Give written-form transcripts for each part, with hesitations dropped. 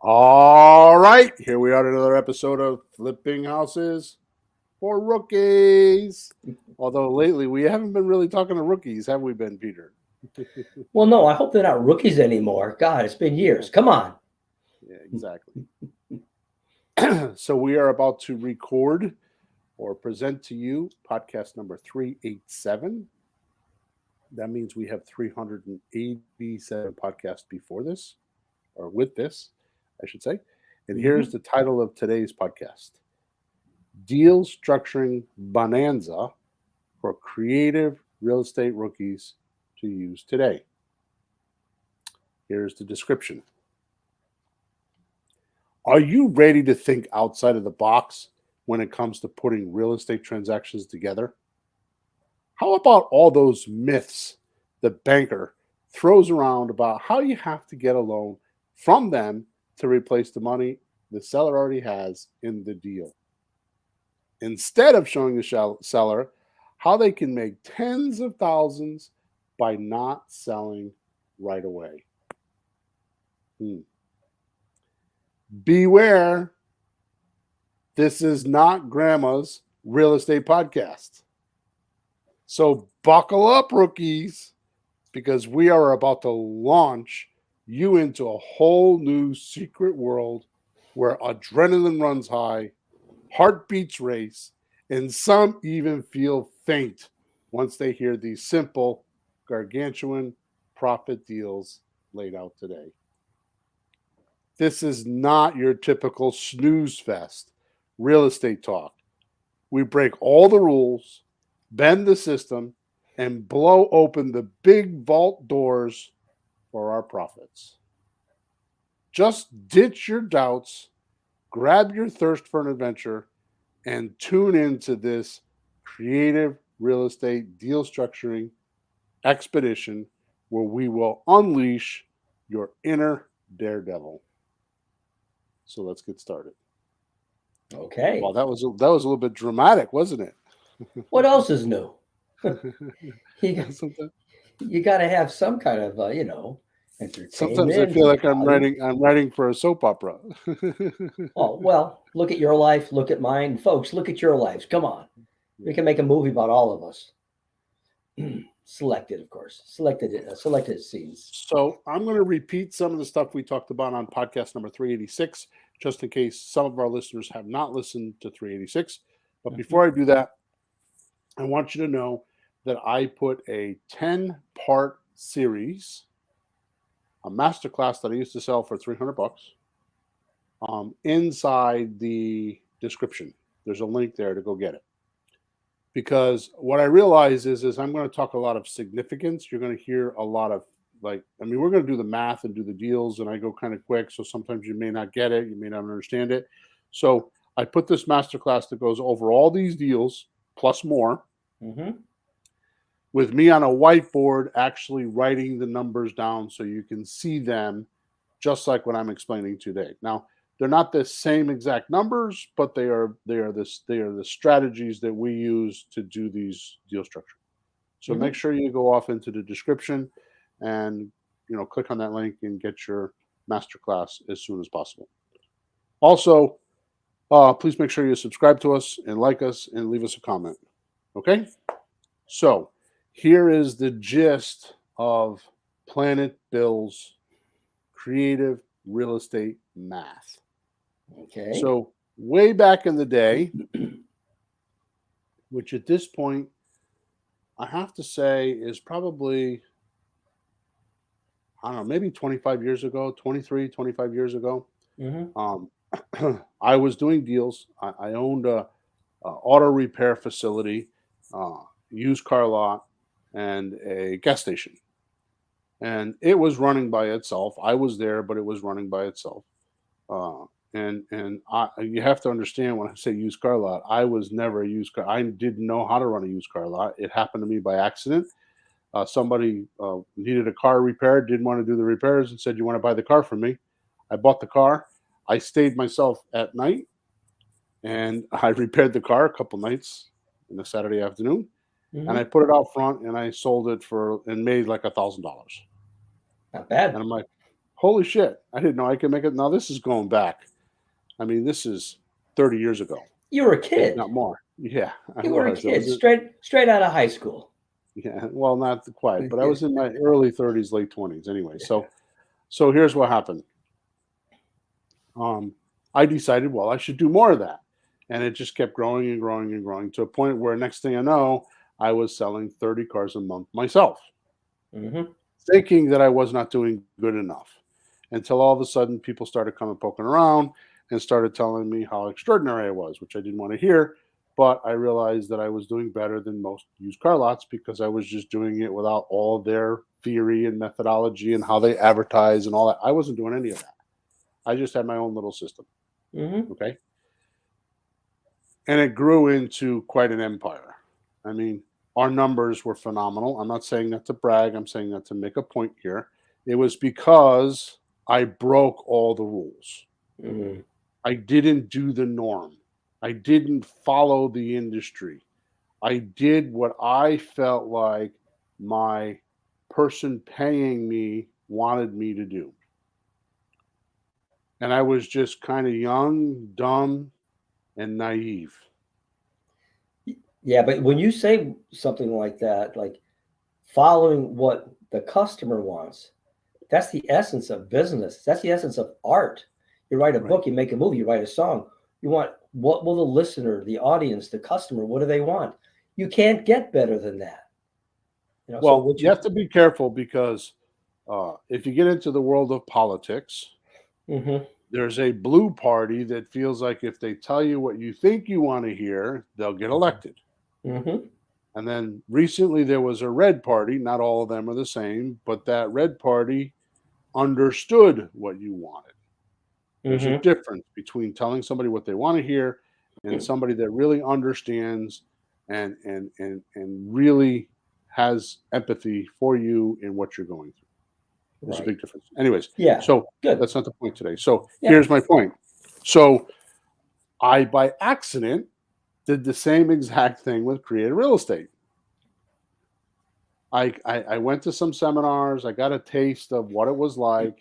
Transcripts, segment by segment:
All right, here we are at another episode of Flipping Houses for Rookies. Although lately we haven't been really talking to rookies, have we been, Peter? Well, no, I hope they're not rookies anymore. God, it's been Yeah, years. Come on. yeah, exactly. So we are about to record or present to you podcast number 387. That means we have 387 podcasts before this, or with this, I should say. And here's Mhm. the title of today's podcast: Deal Structuring Bonanza for Creative Real Estate Rookies to Use Today. Here's the description. Are you ready to think outside of the box when it comes to putting real estate transactions together? How about all those myths the banker throws around about how you have to get a loan from them to replace the money the seller already has in the deal? Instead of showing the seller how they can make tens of thousands by not selling right away. Hmm. Beware, this is not grandma's real estate podcast. So buckle up, rookies, because we are about to launch you into a whole new secret world where adrenaline runs high, heartbeats race, and some even feel faint once they hear these simple, gargantuan profit deals laid out today. This is not your typical snooze fest real estate talk. We break all the rules, bend the system, and blow open the big vault doors for our profits. Just ditch your doubts, grab your thirst for an adventure, and tune into this creative real estate deal structuring expedition where we will unleash your inner daredevil. So let's get started. Okay. Well, that was a little bit dramatic, wasn't it? What else is new? you sometimes, you got to have some kind of sometimes I entertainment feel and like I'm value. writing for a soap opera. Oh well, look at your life. Look at mine, folks. Look at your lives. Come on, we can make a movie about all of us. Selected, of course. Selected scenes. So I'm going to repeat some of the stuff we talked about on podcast number 386, just in case some of our listeners have not listened to 386. But Mhm. before I do that, I want you to know that I put a 10-part series, a masterclass that I used to sell for 300 bucks, inside the description. There's a link there to go get it. Because what I realize is I'm going to talk a lot of significance. You're going to hear a lot of, like, I mean, we're going to do the math and do the deals, and I go kind of quick, so sometimes you may not get it, you may not understand it. So I put this masterclass that goes over all these deals plus more, Mhm. with me on a whiteboard actually writing the numbers down so you can see them, just like what I'm explaining today. Now, they're not the same exact numbers, but they are the strategies that we use to do these deal structures. So make Mhm. sure you go off into the description and click on that link and get your masterclass as soon as possible. Also, please make sure you subscribe to us and like us and leave us a comment. Okay? So here is the gist of Planet Bill's creative real estate math. Okay. So way back in the day, which at this point I have to say is probably, I don't know, maybe 25 years ago, 23, 25 years ago, Mhm. um, I was doing deals. I owned a auto repair facility, uh, used car lot, and a gas station. And it was running by itself. I was there, but it was running by itself. Uh, and you have to understand, when I say used car lot, I was never a used car. I didn't know how to run a used car lot. It happened to me by accident. Somebody needed a car repaired, didn't want to do the repairs, and said, "You want to buy the car from me?" I bought the car. I stayed myself at night, and I repaired the car a couple nights in a Saturday afternoon, and I Mhm. put it out front, and I sold it for and made like $1,000. Not bad. And I'm like, holy shit, I didn't know I could make it. Now this is going back. I mean, this is 30 years ago, You were a if kid. not more. Yeah, I You were a was. I kid, was. straight out of high school. Yeah, well, not quite, but I was in my early 30s, late 20s. Anyway, so here's what happened. I decided, well, I should do more of that, and it just kept growing and growing and growing to a point where next thing I know, I was selling 30 cars a month myself, Hmm. thinking that I was not doing good enough, until all of a sudden people started coming poking around and started telling me how extraordinary I was, which I didn't want to hear. But I realized that I was doing better than most used car lots because I was just doing it without all their theory and methodology and how they advertise and all that. I wasn't doing any of that. I just had my own little system. Hmm. Okay. And it grew into quite an empire. I mean, our numbers were phenomenal. I'm not saying that to brag, I'm saying that to make a point here. It was because I broke all the rules. Hmm. I didn't do the norm. I didn't follow the industry. I did what I felt like my person paying me wanted me to do. And I was just kind of young, dumb, and naive. Yeah, but when you say something like that, like following what the customer wants, that's the essence of business. That's the essence of art. You write a Right. book, you make a movie, you write a song. You want what will the listener, the audience, the customer, what do they want? You can't get better than that. So Well, what you you have to be careful because if you get into the world of politics, hmm there's a blue party that feels like if they tell you what you think you want to hear, they'll get elected. hmm And then recently there was a red party. Not all of them are the same, but that red party understood what you wanted. There's a hmm difference between telling somebody what they want to hear and somebody that really understands and really has empathy for you in what you're going through. There's a Right. big difference. Anyways, Yeah. so Good. that's not the point today. So Yeah. here's my point. So I, by accident, did the same exact thing with creative real estate. I went to some seminars. I got a taste of what it was like,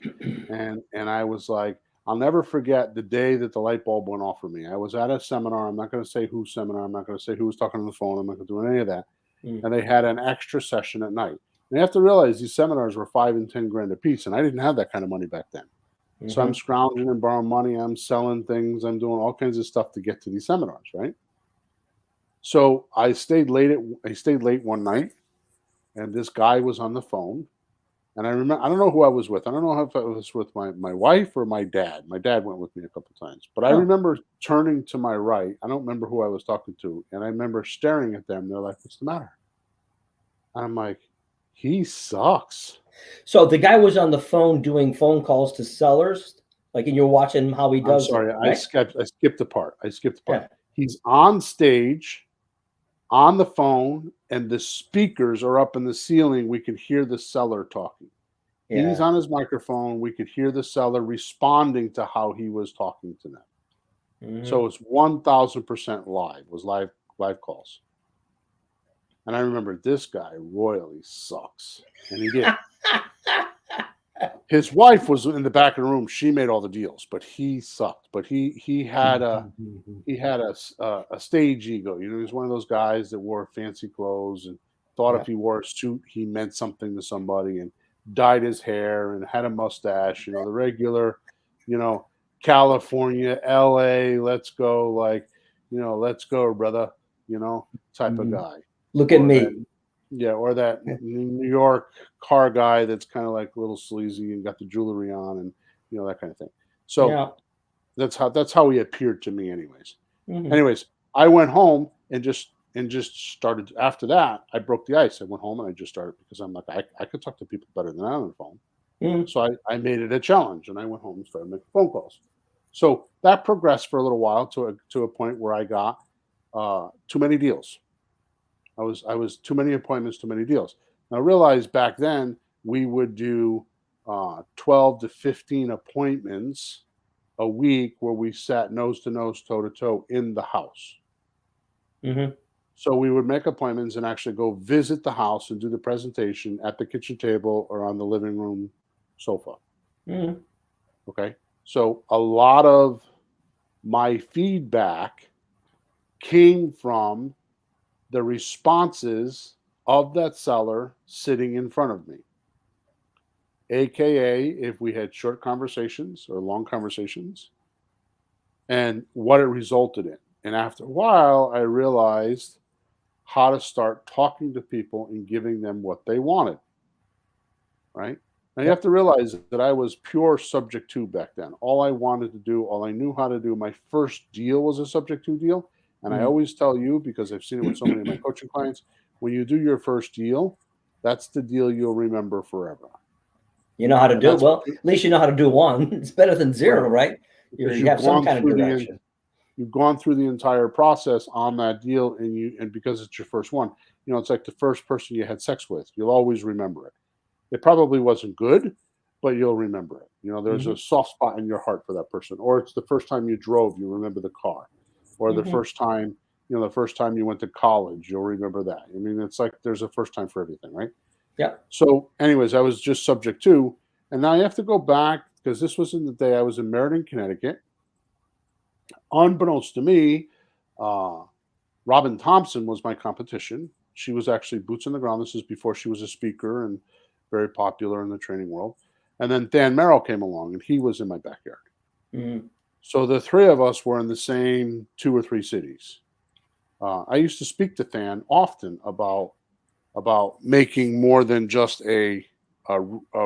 and I was like, I'll never forget the day that the light bulb went off for me. I was at a seminar. I'm not going to say whose seminar. I'm not going to say who was talking on the phone. I'm not going to do any of that. Mm. And they had an extra session at night. And you have to realize these seminars were 5 and 10 grand a piece, and I didn't have that kind of money back then. So I'm Hmm. scrounging and borrowing money. I'm selling things. I'm doing all kinds of stuff to get to these seminars, right? So I stayed late one night, and this guy was on the phone. And I remember, I don't know who I was with. I don't know if I was with my wife or my dad. My dad went with me a couple of times. But I Oh, remember turning to my right. I don't remember who I was talking to. And I remember staring at them. They're like, what's the matter? I'm like, he sucks. so the guy was on the phone doing phone calls to sellers, like, and you're watching how he I'm does it, sorry. right? I skipped the part. I skipped the part. Yeah. He's on stage on the phone, and the speakers are up in the ceiling. We could hear the seller talking. He's Yeah. on his microphone. We could hear the seller responding to how he was talking to them. Hmm. So it's 1000% live. It was live calls. And I remember this guy royally sucks, and he did. His wife was in the back of the room. She made all the deals, but he sucked. But he had a stage ego. You know, he was one of those guys that wore fancy clothes and thought Yeah. if he wore a suit, he meant something to somebody, and dyed his hair and had a mustache. You know, the regular, you know, California, L.A. Let's go, like, you know, let's go, brother. You know, type of Mhm. guy, Look at or that, me. yeah, or that Yeah. New York car guy that's kind of like a little sleazy and got the jewelry on and you know that kind of thing. So Yeah. that's how he appeared to me, anyways. Mhm. Anyways, I went home and just started. After that, I broke the ice. I went home and I just started because I'm like I could talk to people better than I on the phone. Mhm. So I made it a challenge, and I went home and started making phone calls. So that progressed for a little while to a point where I got too many deals. I was too many appointments, too many deals. Now I realized back then we would do 12 to 15 appointments a week where we sat nose to nose, toe to toe in the house. Mhm. So we would make appointments and actually go visit the house and do the presentation at the kitchen table or on the living room sofa. Mhm. Okay. So a lot of my feedback came from the responses of that seller sitting in front of me. AKA, if we had short conversations or long conversations, and what it resulted in. And after a while, I realized how to start talking to people and giving them what they wanted, right? Now you have Yep. to realize that I was pure subject to back then. All I wanted to do, all I knew how to do, my first deal was a subject to deal. And I Mhm. always tell you, because I've seen it with so many of my coaching clients, when you do your first deal, that's the deal you'll remember forever. You know how to And do it. that's Well, at least you know how to do one. It's better than right. zero, right? Because You have some kind of direction. you've gone through the entire process on that deal, and because it's your first one, it's like the first person you had sex with. You'll always remember it. It probably wasn't good, but you'll remember it. There's a Mhm. soft spot in your heart for that person. Or it's the first time you drove, you remember the car. Or Mhm. the first time you went to college, you'll remember that. I mean, it's like there's a first time for everything, right? Yep. So, anyways, I was just subject to, and now I have to go back because this was in the day I was in Meriden, Connecticut. Unbeknownst to me, uh, Robin Thompson was my competition. She was actually boots on the ground. This is before she was a speaker and very popular in the training world. And then Dan Merrill came along, and he was in my backyard. Mhm. So the three of us were in the same two or three cities. I used to speak to Than often about making more than just a, a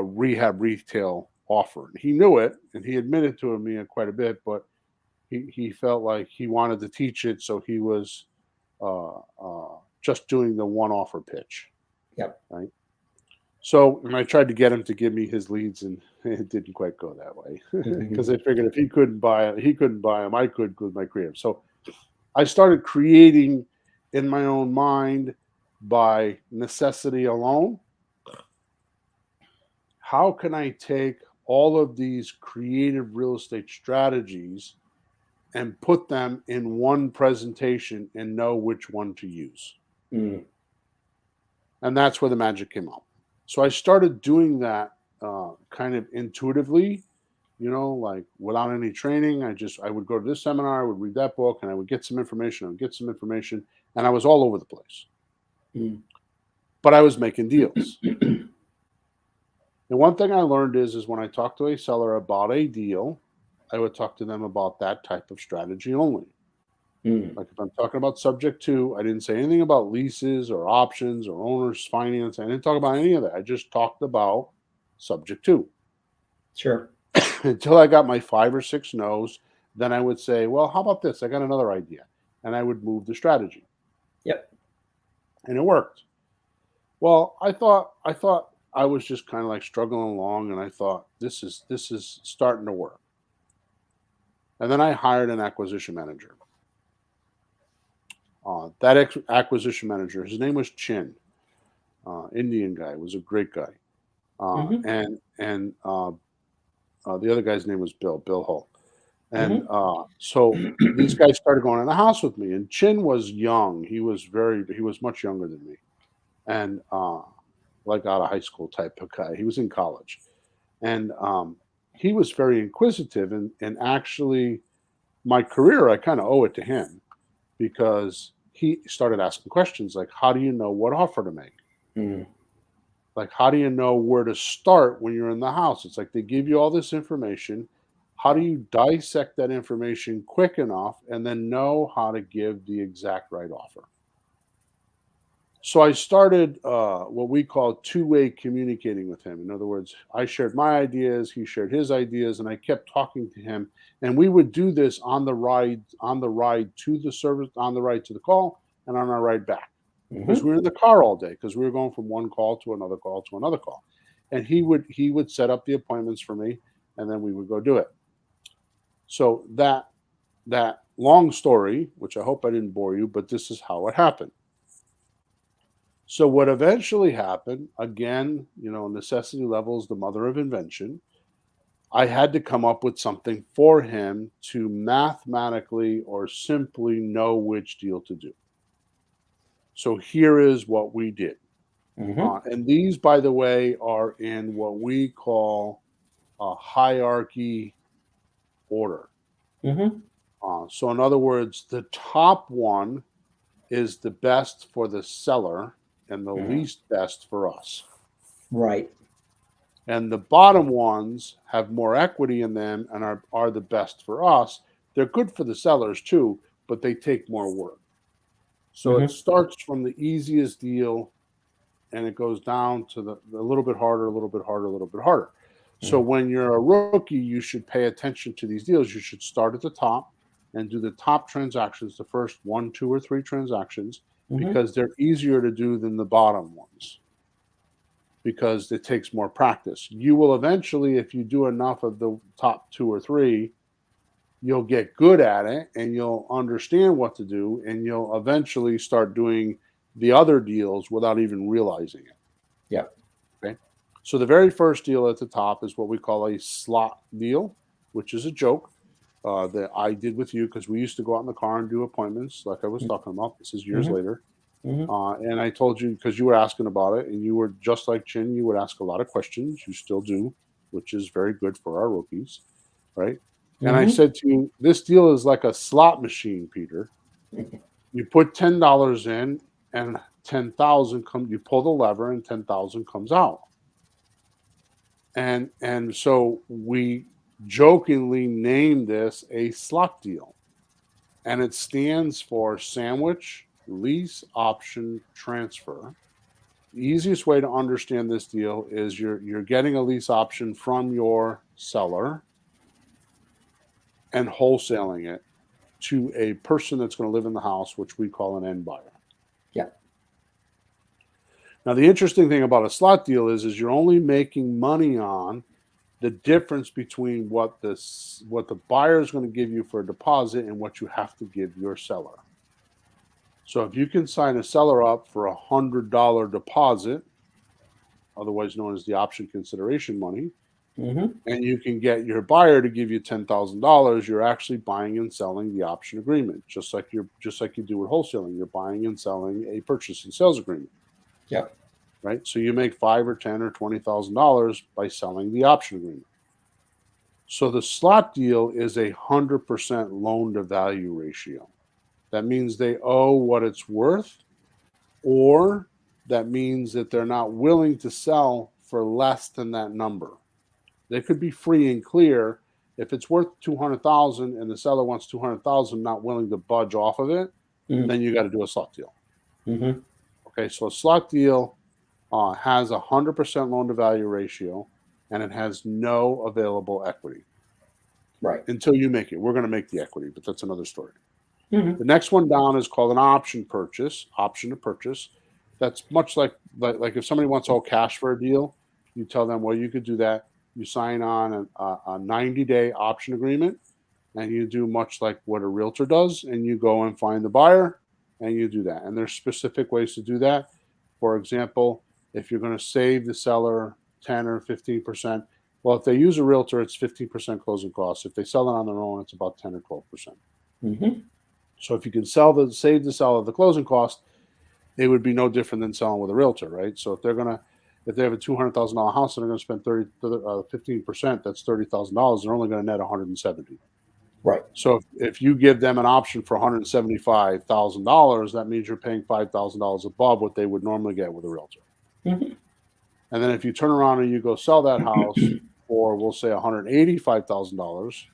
rehab retail offer. And he knew it, and he admitted to me quite a bit, but he felt like he wanted to teach it, so he was just doing the one offer pitch, Yep. right? So, and I tried to get him to give me his leads, and it didn't quite go that way because Mhm. I figured if he couldn't buy them, I could with my creative. So, I started creating in my own mind by necessity alone. How can I take all of these creative real estate strategies and put them in one presentation and know which one to use? Mhm. And that's where the magic came out. So I started doing that kind of intuitively, like without any training. I would go to this seminar, I would read that book, and I would get some information. I would get some information, and I was all over the place. Mhm. But I was making deals. And one thing I learned is when I talked to a seller about a deal, I would talk to them about that type of strategy only. Mhm. Like if I'm talking about subject to, I didn't say anything about leases or options or owner's finance. I didn't talk about any of that. I just talked about subject to Sure. until I got my 5 or 6 no's. Then I would say, well, how about this? I got another idea. And I would move the strategy. Yep. And it worked. Well, I thought I was just kind of like struggling along, and I thought this is starting to work. And then I hired an acquisition manager. Acquisition manager, his name was Chin, Indian guy, was a great guy. Mhm. And the other guy's name was Bill Hull. And Mhm. so these guys started going in the house with me. And Chin was young. He was much younger than me, and like out of high school type of guy. He was in college, and he was very inquisitive. And actually, my career, I kind of owe it to him because he started asking questions like, "How do you know what offer to make?" Mhm. Like, how do you know where to start when you're in the house? It's like they give you all this information. How do you dissect that information quick enough and then know how to give the exact right offer? So I started what we call two-way communicating with him. In other words, I shared my ideas, he shared his ideas, and I kept talking to him. And we would do this on the ride to the service, on the ride to the call, and on our ride back because Mhm. we were in the car all day because we were going from one call to another call to another call. And he would set up the appointments for me, and then we would go do it. So that long story, which I hope I didn't bore you, but this is how it happened. So what eventually happened, again, necessity level is the mother of invention. I had to come up with something for him to mathematically or simply know which deal to do. So here is what we did. Mhm. And these, by the way, are in what we call a hierarchy order. Mm-hmm. So in other words, the top one is the best for the seller and the Mm-hmm. least best for us. Right. And the bottom ones have more equity in them and are the best for us. They're good for the sellers too, but they take more work. So it Mm-hmm. starts from the easiest deal and it goes down to the a little bit harder, a little bit harder, a little bit harder. So Mm-hmm. when you're a rookie, you should pay attention to these deals. You should start at the top and do the top transactions, the first 1, 2, or 3 transactions, Mm-hmm. because they're easier to do than the bottom ones because it takes more practice. You will eventually, if you do enough of the top 2 or 3, you'll get good at it and you'll understand what to do and you'll eventually start doing the other deals without even realizing it. Yeah. Okay. So the very first deal at the top is what we call a slot deal, which is a joke that I did with you because we used to go out in the car and do appointments, like I was talking about. This is years Mm-hmm. later. Mm-hmm. And I told you because you were asking about it, and you were just like Chin, you would ask a lot of questions. You still do, which is very good for our rookies, right? And I Mm-hmm. said to you, this deal is like a slot machine, Peter. You put $10 in, and 10,000 come. You pull the lever, and 10,000 comes out. And so we jokingly named this a slot deal, and it stands for sandwich lease option transfer. The easiest way to understand this deal is you're getting a lease option from your seller and wholesaling it to a person that's going to live in the house, which we call an end buyer. Yeah. Now, the interesting thing about a slot deal is you're only making money on the difference between what the buyer is going to give you for a deposit and what you have to give your seller. So if you can sign a seller up for $100 deposit, otherwise known as the option consideration money, Mm-hmm. and you can get your buyer to give you $10,000, you're actually buying and selling the option agreement, just like you do with wholesaling. You're buying and selling a purchase and sales agreement, Yeah. right? So you make $5 or $10 or $20,000 by selling the option agreement. So the slot deal is 100% loan to value ratio. That means they owe what it's worth, or that means that they're not willing to sell for less than that number. They could be free and clear. If it's worth 200,000 and the seller wants 200,000, not willing to budge off of it, Mm-hmm. then you got to do a slot deal. Mm-hmm. Okay, so a slot deal has 100% loan to value ratio, and it has no available equity Right. until you make it. We're going to make the equity, but that's another story. Mm-hmm. The next one down is called an option purchase, option to purchase. That's much like if somebody wants all cash for a deal, you tell them, well, you could do that. You sign on a 90-day option agreement, and you do much like what a realtor does, and you go and find the buyer, and you do that. And there's specific ways to do that. For example, if you're going to save the seller 10 or 15%, well, if they use a realtor, it's 15% closing costs. If they sell it on their own, it's about 10 or 12%. Mm-hmm. So if you can save the seller the closing cost, it would be no different than selling with a realtor, right? So if they have a $200,000 house and they're going to spend 15%, that's $30,000. They're only going to net 170. Right. So if you give them an option for $175,000, that means you're paying $5,000 above what they would normally get with a realtor. Mm-hmm. And then if you turn around and you go sell that house for, we'll say, $185,000,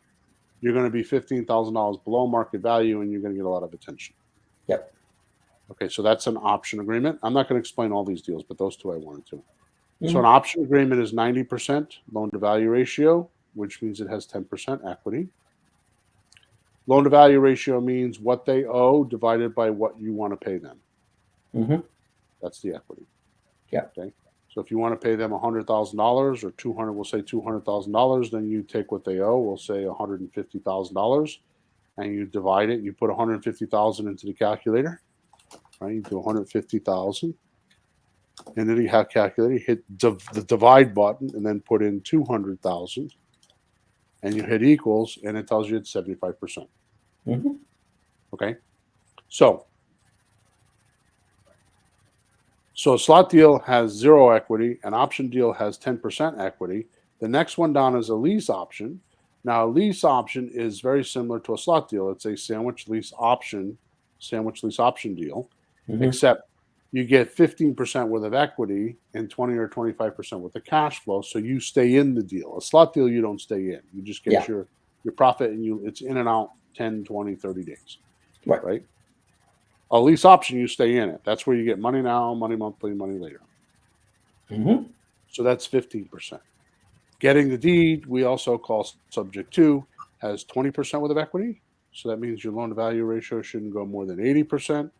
you're going to be $15,000 below market value, and you're going to get a lot of attention. Yep. Okay, so that's an option agreement. I'm not going to explain all these deals, but those two I wanted to. Mm-hmm. So an option agreement is 90% loan to value ratio, which means it has 10% equity. Loan to value ratio means what they owe divided by what you want to pay them. Mm-hmm. That's the equity. Yeah. Okay. So if you want to pay them $100,000 or 200, we'll say $200,000, then you take what they owe, we'll say $150,000, and you divide it. You put $150,000 into the calculator, right? You do $150,000, and then you have calculator. Hit the divide button, and then put in $200,000, and you hit equals, and it tells you it's 75%. Mm-hmm. Okay, so a slot deal has zero equity, an option deal has 10% equity. The next one down is a lease option. Now, a lease option is very similar to a slot deal. It's a sandwich lease option deal, Hmm. except you get 15% worth of equity and 20 or 25% worth of cash flow. So you stay in the deal. A slot deal, you don't stay in. You just get Yeah. your profit and it's in and out 10, 20, 30 days, Right. right? A lease option, you stay in it. That's where you get money now, money monthly, money later. Hmm. So that's 15%. Getting the deed, we also call subject to, has 20% worth of equity. So that means your loan to value ratio shouldn't go more than 80%.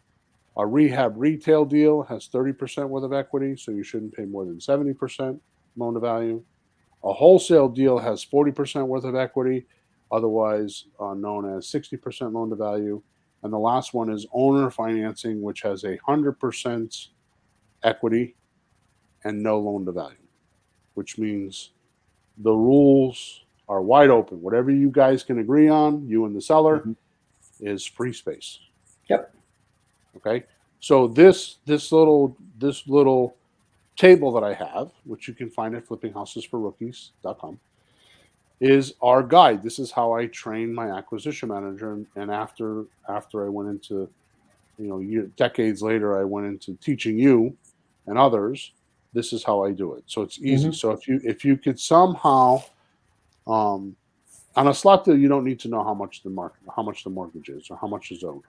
A rehab retail deal has 30% worth of equity, so you shouldn't pay more than 70% loan to value. A wholesale deal has 40% worth of equity, otherwise known as 60% loan to value. And the last one is owner financing, which has 100% equity and no loan to value, which means the rules are wide open. Whatever you guys can agree on, you and the seller, Hmm. is free space. Yep. Okay. So this little table that I have, which you can find at flippinghousesforrookies.com, is our guide. This is how I train my acquisition manager. And after I went into, decades later, I went into teaching you and others. This is how I do it. So it's easy. Hmm. So if you could somehow, um, on a slot deal, you don't need to know how much the mortgage is or how much is owed.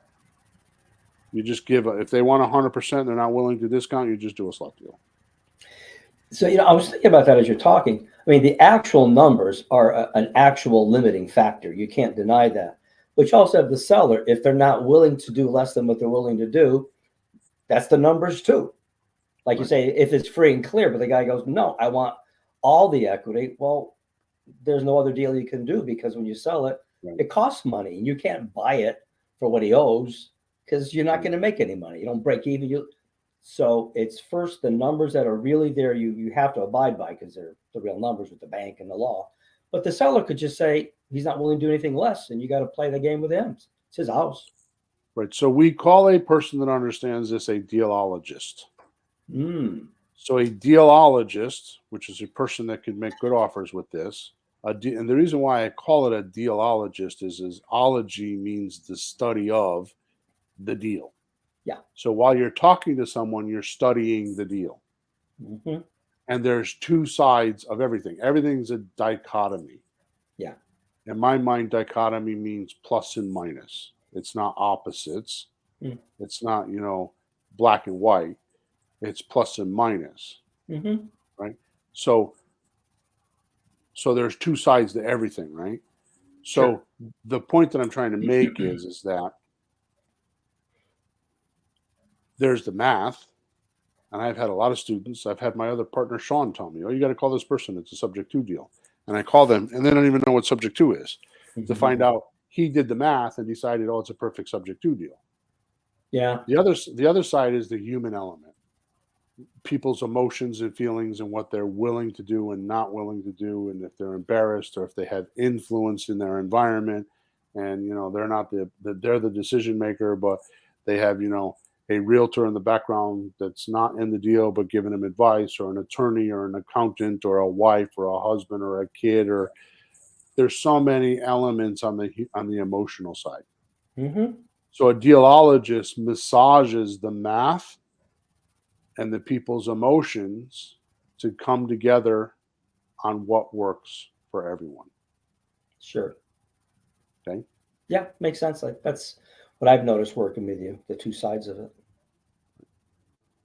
You just if they want 100%, they're not willing to discount. You just do a slot deal. So, I was thinking about that as you're talking. I mean, the actual numbers are an actual limiting factor. You can't deny that. But you also have the seller, if they're not willing to do less than what they're willing to do, that's the numbers too. Like you Right. say, if it's free and clear, but the guy goes, no, I want all the equity. Well, there's no other deal you can do because when you sell it, Right. it costs money. And you can't buy it for what he owes because you're not Right. going to make any money. You don't break even. So it's first the numbers that are really there. You have to abide by because they're the real numbers with the bank and the law. But the seller could just say he's not willing to do anything less, and you got to play the game with him. It's his house. Right. So we call a person that understands this a dealologist. Mm. So a dealologist, which is a person that can make good offers with this, and the reason why I call it a dealologist is ology means the study of the deal. Yeah. So while you're talking to someone, you're studying the deal. Hmm. And there's two sides of everything. Everything's a dichotomy. Yeah. In my mind, dichotomy means plus and minus. It's not opposites. Mm. It's not, black and white. It's plus and minus, Hmm. right? So so there's two sides to everything, right? Sure. So the point that I'm trying to make is that there's the math, and I've had a lot of students. I've had my other partner Sean tell me, "Oh, you got to call this person. It's a subject to deal," and I call them, and they don't even know what subject to is, to find out he did the math and decided, "Oh, it's a perfect subject to deal." Yeah. The other side is the human element, people's emotions and feelings and what they're willing to do and not willing to do, and if they're embarrassed or if they have influence in their environment, and they're not they're the decision maker, but they have a realtor in the background that's not in the deal but giving them advice, or an attorney or an accountant or a wife or a husband or a kid, or there's so many elements on the emotional side. Hmm. So a dealologist massages the math and the people's emotions to come together on what works for everyone. Sure. Okay. Yeah, makes sense. Like that's what I've noticed working with you, the two sides of it.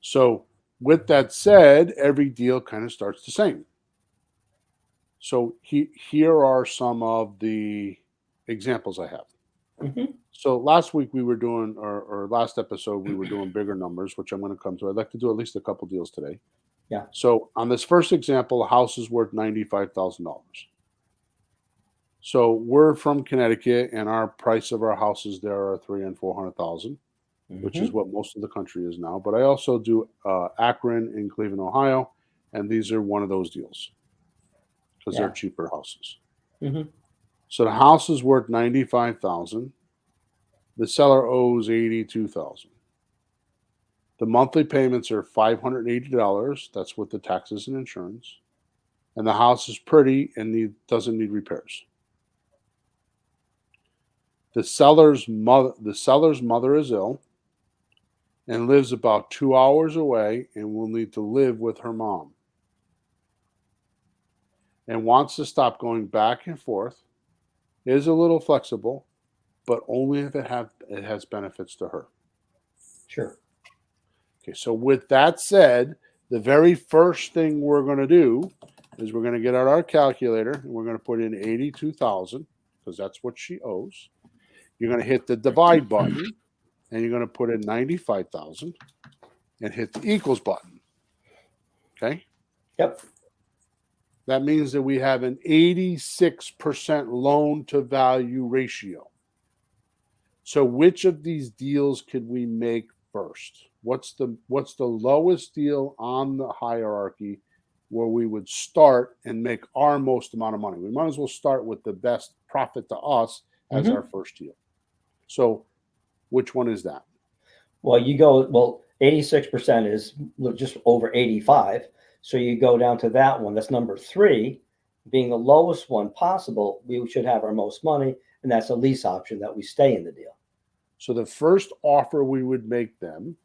So, with that said, every deal kind of starts the same. So, here are some of the examples I have. Hmm. So, last week we were doing, or last episode, we were doing bigger numbers, which I'm going to come to. I'd like to do at least a couple deals today. Yeah. So, on this first example, a house is worth $95,000. So we're from Connecticut, and our price of our houses there are 300,000 and 400,000, which is Hmm. what most of the country is now. But I also do Akron in Cleveland, Ohio, and these are one of those deals because they're Yeah. cheaper houses. Hmm. So the house is worth 95,000. The seller owes 82,000. The monthly payments are $580. That's with the taxes and insurance. and the house is pretty and doesn't need repairs. The seller's mother is ill and lives about 2 hours away and will need to live with her mom and wants to stop going back and forth, is a little flexible, but only if it has benefits to her. Sure. Okay, so with that said, the very first thing we're going to do is we're going to get out our calculator and we're going to put in 82,000 because that's what she owes. You're going to hit the divide button and you're going to put in 95,000 and hit the equals button. Okay? Yep. That means that we have an 86% loan to value ratio. So which of these deals could we make first? What's the lowest deal on the hierarchy where we would start and make our most amount of money? We might as well start with the best profit to us as our first deal. So which one is that? Well, 86% is just over 85. So you go down to that one. That's number 3, being the lowest one possible. We should have our most money, and that's a lease option that we stay in the deal. So the first offer we would make them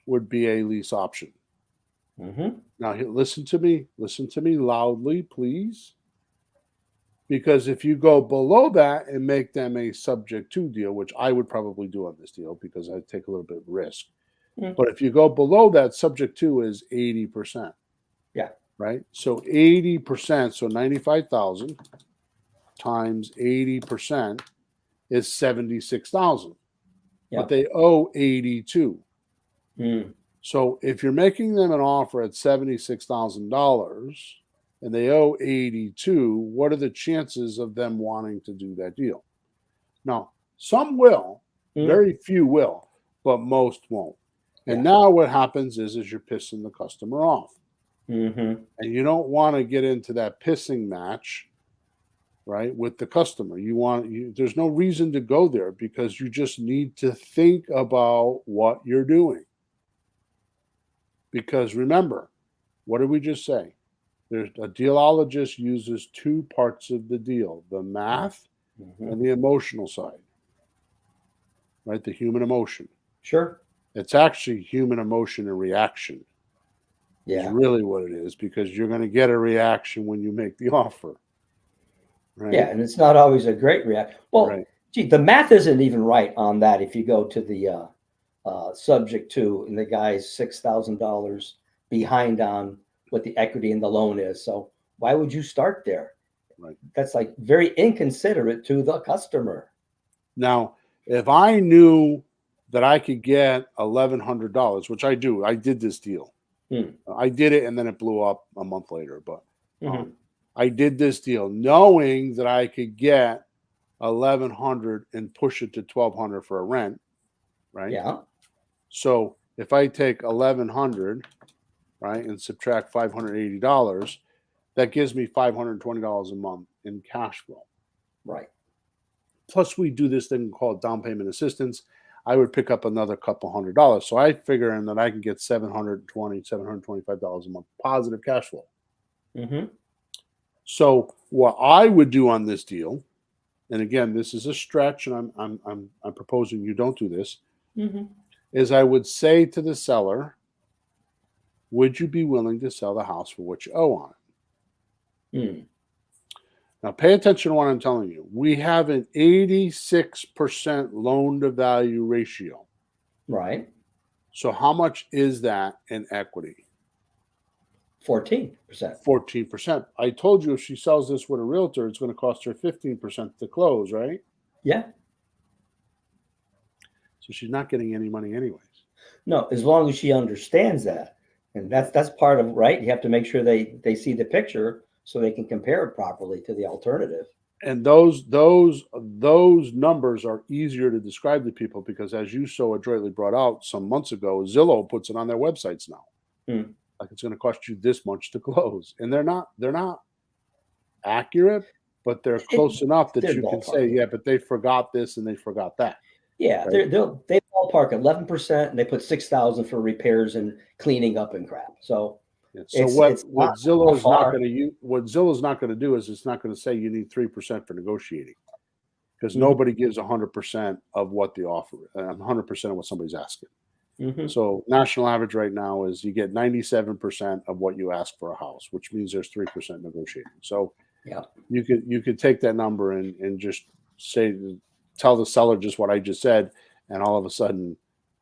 would be a lease option. Now, listen to me loudly, please. Because if you go below that and make them a subject to deal, which I would probably do on this deal because I'd take a little bit of risk. But if you go below that, subject to is 80%. Yeah. Right? So 80%, so 95,000 times 80% is 76,000. But they owe 82. So if you're making them an offer at $76,000 and they owe 82, what are the chances of them wanting to do that deal? Now, some will, very few will, but most won't. And now what happens is you're pissing the customer off. And you don't want to get into that pissing match, right, with the customer. There's no reason to go there because you just need to think about what you're doing. Because remember, what did we just say? A dealologist uses 2 parts of the deal, the math and the emotional side, right? The human emotion. Sure. It's actually human emotion and reaction. Yeah. Is really what it is because you're going to get a reaction when you make the offer. Right? Yeah, and it's not always a great reaction. Well, gee, the math isn't even right on that if you go to the subject to and the guy's $6,000 behind on what the equity in the loan is. So why would you start there? Right. That's like very inconsiderate to the customer. Now, if I knew that I could get $1,100, which I do, I did this deal. I did it and then it blew up a month later. But I did this deal knowing that I could get $1,100 and push it to $1,200 for a rent. Right. Yeah. So if I take $1,100, right, and subtract $580, that gives me $520 a month in cash flow. Right. Plus, we do this thing called down payment assistance. I would pick up another couple $100. So I figure in that I can get $725 a month positive cash flow. So what I would do on this deal, and again, this is a stretch, and I'm proposing you don't do this, is I would say to the seller, would you be willing to sell the house for what you owe on it? Now, pay attention to what I'm telling you. We have an 86% loan to value ratio. Right. So how much is that in equity? 14%. 14%. I told you if she sells this with a realtor, it's going to cost her 15% to close, right? Yeah. So she's not getting any money anyways. No, as long as she understands that. And that's part of, right? You have to make sure they see the picture so they can compare it properly to the alternative. And those numbers are easier to describe to people because, as you so adroitly brought out some months ago, Zillow puts it on their websites now. Like it's going to cost you this much to close, and they're not accurate, but they're close enough that you can say, yeah, but they forgot this and they forgot that. Yeah, right? they ballpark 11%, and they put 6,000 for repairs and cleaning up and crap. So Yeah. So It's what not Zillow's not far. going to use, what Zillow's not going to do is it's not going to say you need 3% for negotiating, because Mhm, nobody gives 100% of what the offer, 100% of what somebody's asking. mhm. So national average right now is you get 97% of what you ask for a house, which means there's 3% negotiating. So Yeah. you could take that number and just say, tell the seller just what I just said, and all of a sudden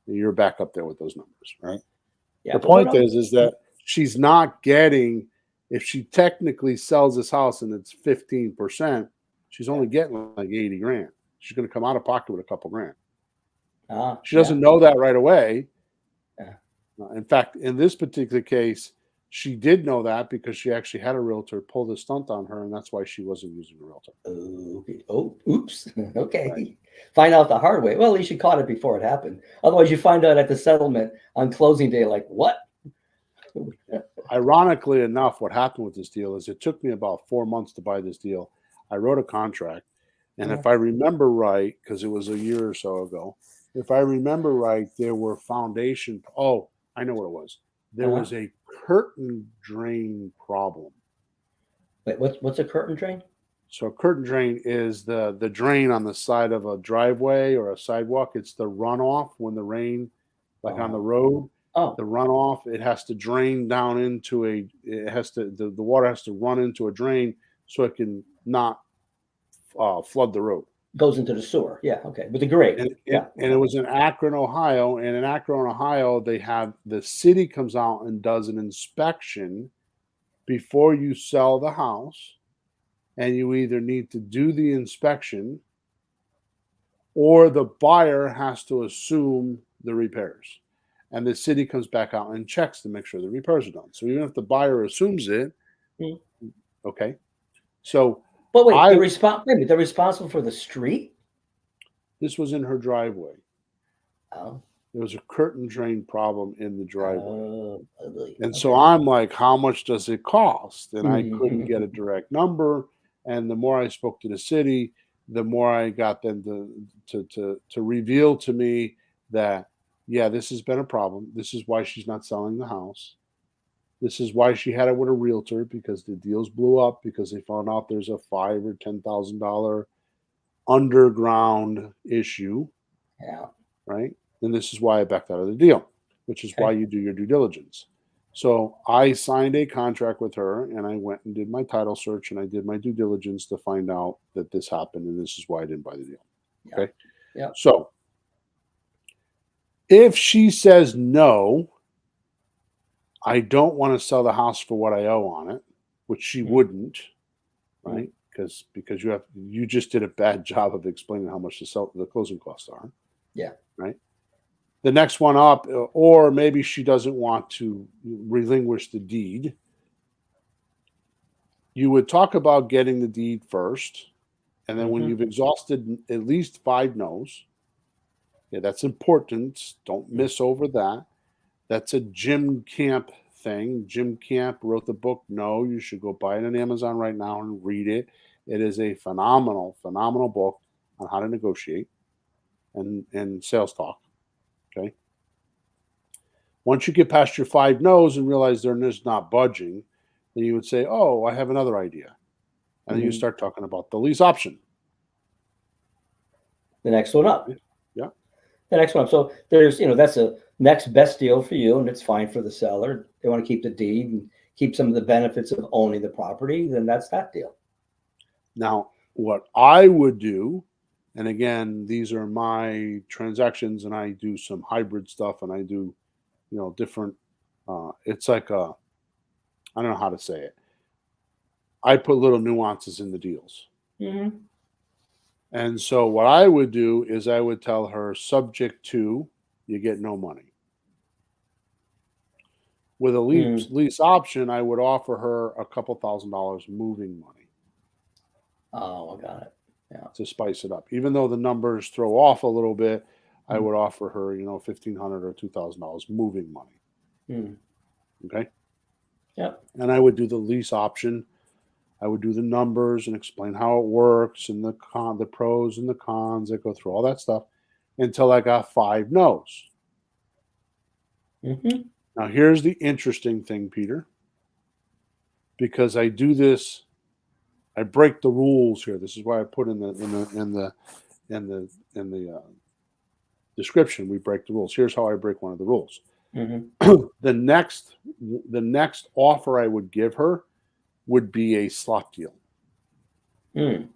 you're back up there with those numbers, right? Yeah. The But what point I was is that she's not getting, if she technically sells this house and it's 15%, she's yeah. only getting like 80 grand. She's going to come out of pocket with a couple grand. She Yeah. doesn't know that right away. Yeah. In fact, in this particular case, she did know that because she actually had a realtor pull the stunt on her, and that's why she wasn't using a realtor. Okay. Oh, oops. Right. Okay. Find out the hard way. Well, at least you caught it before it happened. Otherwise, you find out at the settlement on closing day, like, what? Ironically enough, what happened with this deal is it took me about 4 months to buy this deal. I wrote a contract, and Uh, if I remember right, because it was a year or so ago, if I remember right, there were foundation. Oh, I know what it was. There uh-huh. was a curtain drain problem. Wait, what's a curtain drain? So a curtain drain is the drain on the side of a driveway or a sidewalk. It's the runoff when the rain, like on the Oh, road, oh, the runoff, it has to drain down into a, it has to, the water has to run into a drain so it can not flood the road. goes into the sewer. Yeah. Okay. With the grate. And, and, Yeah. and it was in Akron, Ohio. And in Akron, Ohio, they have, the city comes out and does an inspection before you sell the house. And you either need to do the inspection or the buyer has to assume the repairs. And the city comes back out and checks to make sure the repairs are done. So even if the buyer assumes it, Mm. okay. So But wait, I maybe they're responsible for the street. this was in her driveway. Oh, There was a curtain drain problem in the driveway. ugly. And so Okay. I'm like, how much does it cost? And I couldn't get Mhm. a direct number. And the more I spoke to the city, the more I got them to reveal to me that, yeah, this has been a problem. This is why she's not selling the house. This is why she had it with a realtor, because the deals blew up because they found out there's a $5,000 or $10,000 underground issue, Yeah. right? And this is why I backed out of the deal, which is why Okay. you do your due diligence. So I signed a contract with her and I went and did my title search and I did my due diligence to find out that this happened and this is why I didn't buy the deal. Yeah. Okay. Yeah. So if she says no, I don't want to sell the house for what I owe on it, which she Mm, wouldn't, mm. right? Because you just did a bad job of explaining how much the closing costs are, Yeah. right? The next one up, or maybe she doesn't want to relinquish the deed. You would talk about getting the deed first, and then when Mhm. you've exhausted at least 5 no's, yeah, that's important. Don't Mm. miss over that. That's a Jim Camp thing. Jim Camp wrote the book No. You should go buy it on Amazon right now and read it. It is a phenomenal, phenomenal book on how to negotiate and sales talk. Okay. Once you get past your 5 no's and realize they're just not budging, then you would say, "Oh, I have another idea," and then you Mhm. start talking about the lease option. The next one up. Yeah. The next one up. So there's, that's a next best deal for you, and it's fine for the seller. They want to keep the deed and keep some of the benefits of owning the property. Then that's that deal. Now, what I would do, and again, these are my transactions, and I do some hybrid stuff, and I do, different. It's like I don't know how to say it. I put little nuances in the deals. Hmm. And so what I would do is I would tell her, subject to, you get no money. With a Mm. lease option, I would offer her a couple $1,000s moving money Oh, I got it. Yeah. to spice it up. Even though the numbers throw off a little bit, I Mm. would offer her, $1,500 or $2,000 moving money. Mm. Okay. Yep. And I would do the lease option. I would do the numbers and explain how it works and the pros and the cons. I go through all that stuff until I got 5 no's. Hmm. Now, here's the interesting thing, Peter. because I do this. I break the rules here. This is why I put in the description. We break the rules. Here's how I break one of the rules. Mm-hmm. The next offer I would give her would be a slot deal. Mm.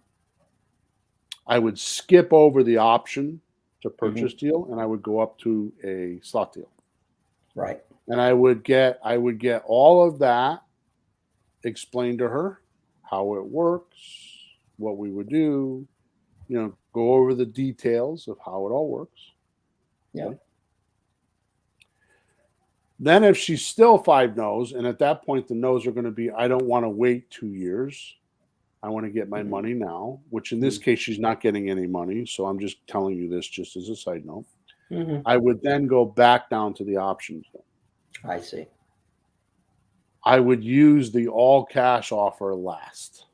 I would skip over the option to purchase deal, and I would go up to a slot deal. Right. And I would get all of that explained to her, how it works, what we would do, go over the details of how it all works. Yeah. Okay. Then if she's still 5 no's, and at that point the no's are going to be, I don't want to wait 2 years. I want to get my money now, which in this case, she's not getting any money. So I'm just telling you this just as a side note. Mm-hmm. I would then go back down to the options. I see. I would use the all cash offer last.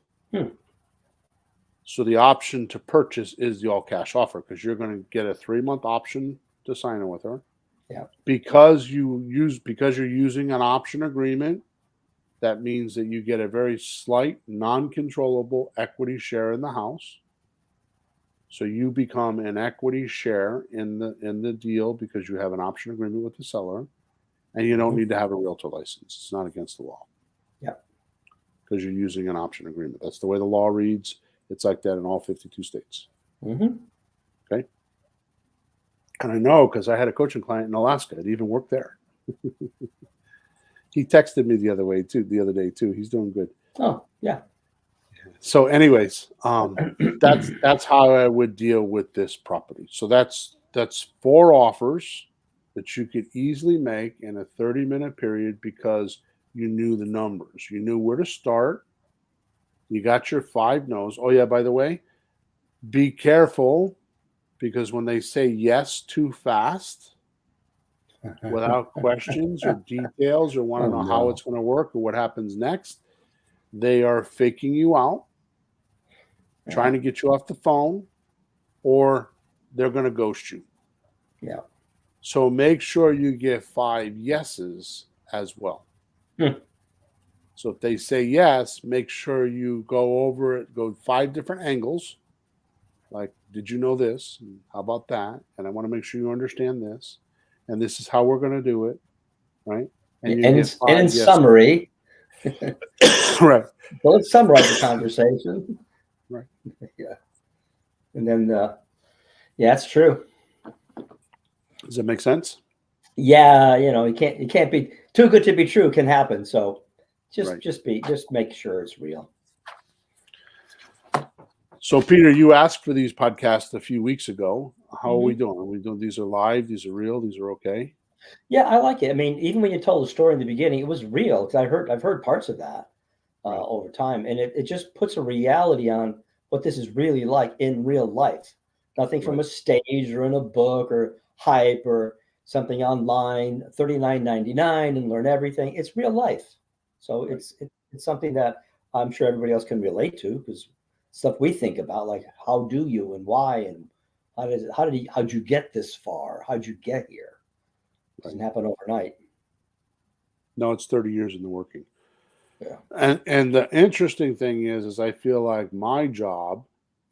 So the option to purchase is the all cash offer because you're going to get a 3-month option to sign it with her. Yeah. Because you're using an option agreement, that means that you get a very slight, non-controllable equity share in the house. So you become an equity share in the deal because you have an option agreement with the seller, and you don't need to have a realtor license. It's not against the law. Yeah. Because you're using an option agreement. That's the way the law reads. It's like that in all 52 states. Mm-hmm. Okay. And I know because I had a coaching client in Alaska. It even worked there. He texted me the other day too. He's doing good. Oh, yeah. So, anyways, that's how I would deal with this property. So that's 4 offers that you could easily make in a 30-minute period because you knew the numbers. You knew where to start. You got your 5 no's. Oh, yeah, by the way, be careful because when they say yes too fast, without questions or details or want to know how it's going to work or what happens next, they are faking you out, trying to get you off the phone, or they're going to ghost you. Yeah. So make sure you get 5 yeses as well. So if they say yes, make sure you go over it, go 5 different angles. Like, did you know this? How about that? And I want to make sure you understand this. And this is how we're going to do it, right? And you get 5 in yeses. summary, Right. So let's summarize the conversation. Right. Yeah. And then, yeah, it's true. Does that make sense? Yeah, it can't be too good to be true. Can happen. So just make sure it's real. So, Peter, you asked for these podcasts a few weeks ago. How are we doing? Are we doing? These are live. These are real. These are okay. Yeah, I like it. I mean, even when you told the story in the beginning, it was real because I've heard parts of that over time, and it just puts a reality on what this is really like in real life. Nothing from a stage or in a book or hype or something online. $39.99 and learn everything. It's real life, so it's something that I'm sure everybody else can relate to because stuff we think about, like how do you and why and how'd you get this far? How'd you get here? It doesn't happen overnight. No, it's 30 years in the working. Yeah. And the interesting thing is I feel like my job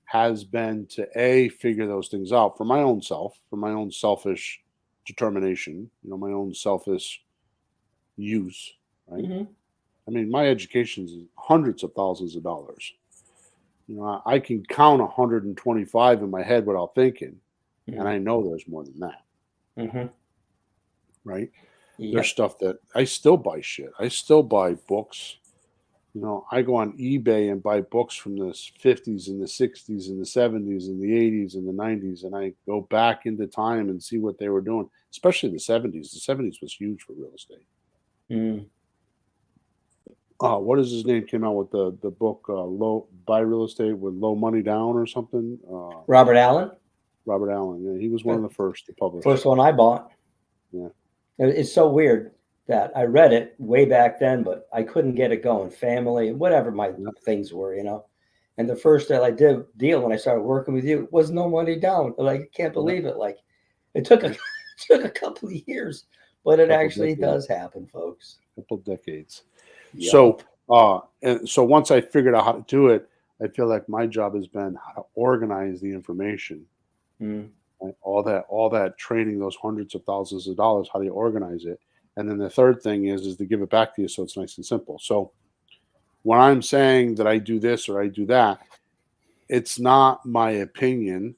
has been to figure those things out for my own self, for my own selfish determination, my own selfish use, right? Mm-hmm. I mean, my education is hundreds of thousands of dollars. I can count 125 in my head without thinking, and I know there's more than that. Mm-hmm. Right? Yep. There's stuff that I still buy shit. I still buy books. I go on eBay and buy books from the 50s and the 60s and the 70s and the 80s and the 90s, and I go back into time and see what they were doing, especially the 70s. The 70s was huge for real estate. Mm. What is his name? Came out with the book Low Buy Real Estate with Low Money Down or something. Robert Allen. Robert Allen. Yeah, he was one of the first to publish. First one I bought. Yeah. It's so weird that I read it way back then, but I couldn't get it going. Family, whatever my things were, And the first that I did deal when I started working with you was no money down. Like, I can't believe it. Like, it took a couple of years, but it actually does happen, folks. A couple of decades. Yep. So And so once I figured out how to do it, I feel like my job has been how to organize the information. Mm. Right? All that training, those hundreds of thousands of dollars, how do you organize it? And then the third thing is to give it back to you so it's nice and simple. So when I'm saying that I do this or I do that, it's not my opinion.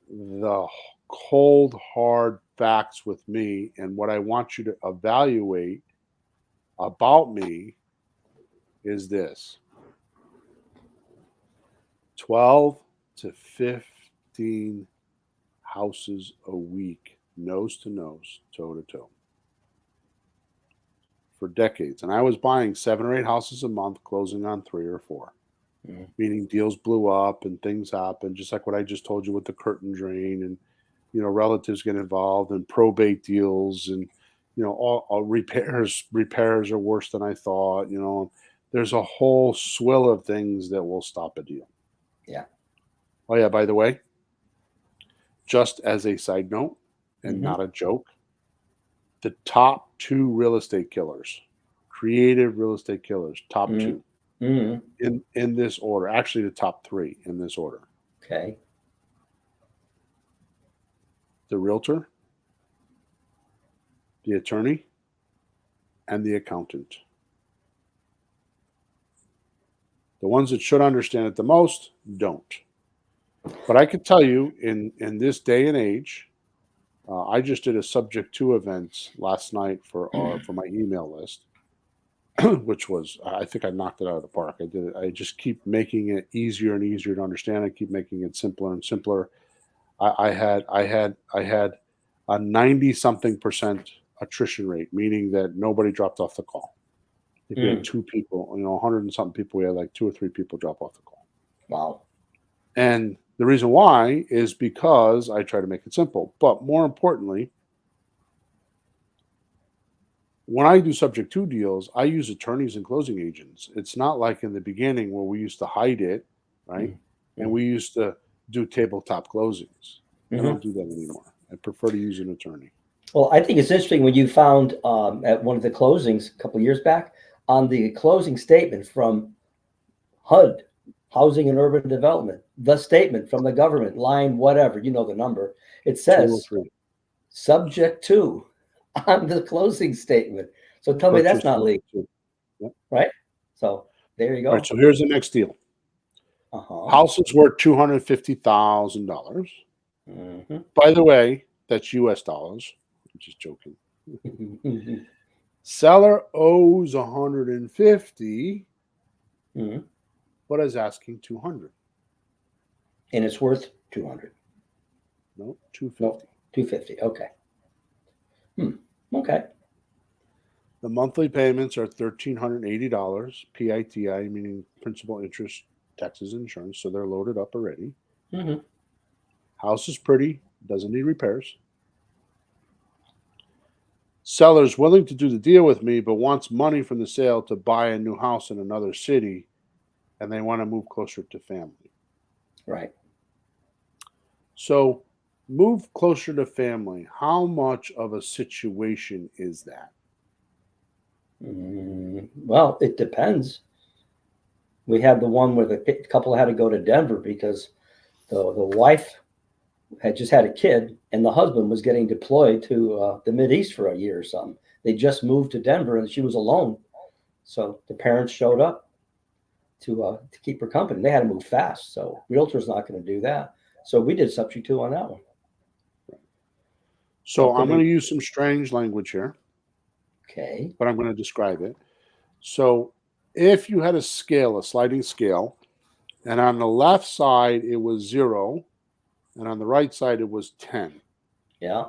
The cold, hard facts with me and what I want you to evaluate about me is this: 12 to 15 houses a week, nose to nose, toe to toe, for decades. And I was buying 7 or 8 houses a month, closing on 3 or 4. Mm. Meaning deals blew up and things happened, just like what I just told you with the curtain drain, and relatives get involved and probate deals, and all repairs are worse than I thought. There's a whole swill of things that will stop a deal. Yeah. Oh yeah, by the way, just as a side note and Hmm. not a joke, the top 2 real estate killers, creative real estate killers, top Mm. 2 Mm. in this order, actually the top 3 in this order: Okay. the realtor, the attorney, and the accountant. The ones that should understand it the most don't. But I can tell you, in this day and age, I just did a subject to event last night for my email list, which was, I think I knocked it out of the park. I did it. I just keep making it easier and easier to understand. I keep making it simpler and simpler. I had a 90 something percent attrition rate, meaning that nobody dropped off the call. I think we had Mm. 2 people, 100 and something people. We had like 2 or 3 people drop off the call. Wow. And the reason why is because I try to make it simple. But more importantly, when I do subject to deals, I use attorneys and closing agents. It's not like in the beginning where we used to hide it, right? Mm. And Mm. we used to do tabletop closings. I Hmm. don't do that anymore. I prefer to use an attorney. Well, I think it's interesting when you found at one of the closings a couple of years back on the closing statement from HUD, Housing and Urban Development, the statement from the government, line whatever, the number. It says 203. subject to on the closing statement. So tell me that's Purchase not legal, 202. Yep. right? So there you All right. go. So here's the next deal. Uh-huh. House is worth $250,000. Hmm. By the way, that's US dollars. I'm just joking. Seller owes 150, Hmm. but is asking 200. And it's worth 200. No, 250. No, 250. Okay. Okay. The monthly payments are $1,380, PITI, meaning principal, interest, taxes, and insurance. So they're loaded up already. Hmm. House is pretty, doesn't need repairs. Seller's willing to do the deal with me, but wants money from the sale to buy a new house in another city, and they want to move closer to family. Right. So, move closer to family. How much of a situation is that? Well, it depends. We had the one where the couple had to go to Denver because the wife had just had a kid and the husband was getting deployed to the Mideast for a year or something. They just moved to Denver and she was alone, so the parents showed up to keep her company. They had to move fast, so realtor's not going to do that. So we did subject to on that one. So it So, could I'm going be to use some strange language here, okay. but I'm going to describe it. So, if you had a scale, a sliding scale, and on the left side it was 0, and on the right side it was 10. Yeah.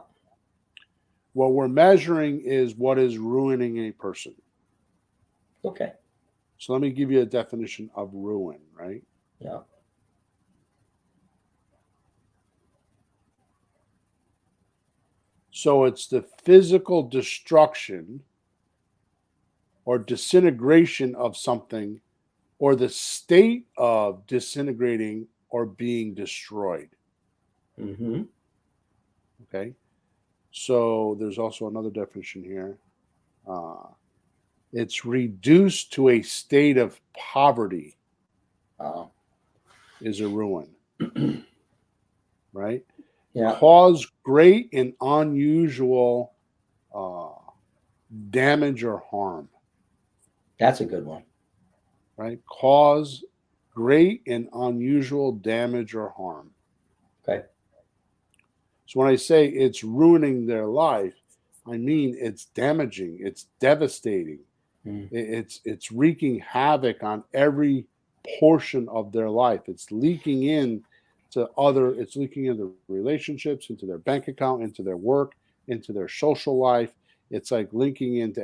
What we're measuring is what is ruining a person. Okay. So let me give you a definition of ruin, right? Yeah. So it's the physical destruction or disintegration of something, or the state of disintegrating or being destroyed. Mm-hmm. Okay. So there's also another definition here. It's reduced to a state of poverty Oh, is a ruin, right? yeah, Cause great and unusual uh, damage or harm, that's a good one. right? Cause great and unusual damage or harm. Okay. So when I say it's ruining their life, I mean it's damaging, it's devastating, Mm. it's wreaking havoc on every portion of their life. It's leaking in to other, it's leaking into relationships, into their bank account, into their work, into their social life. It's like linking into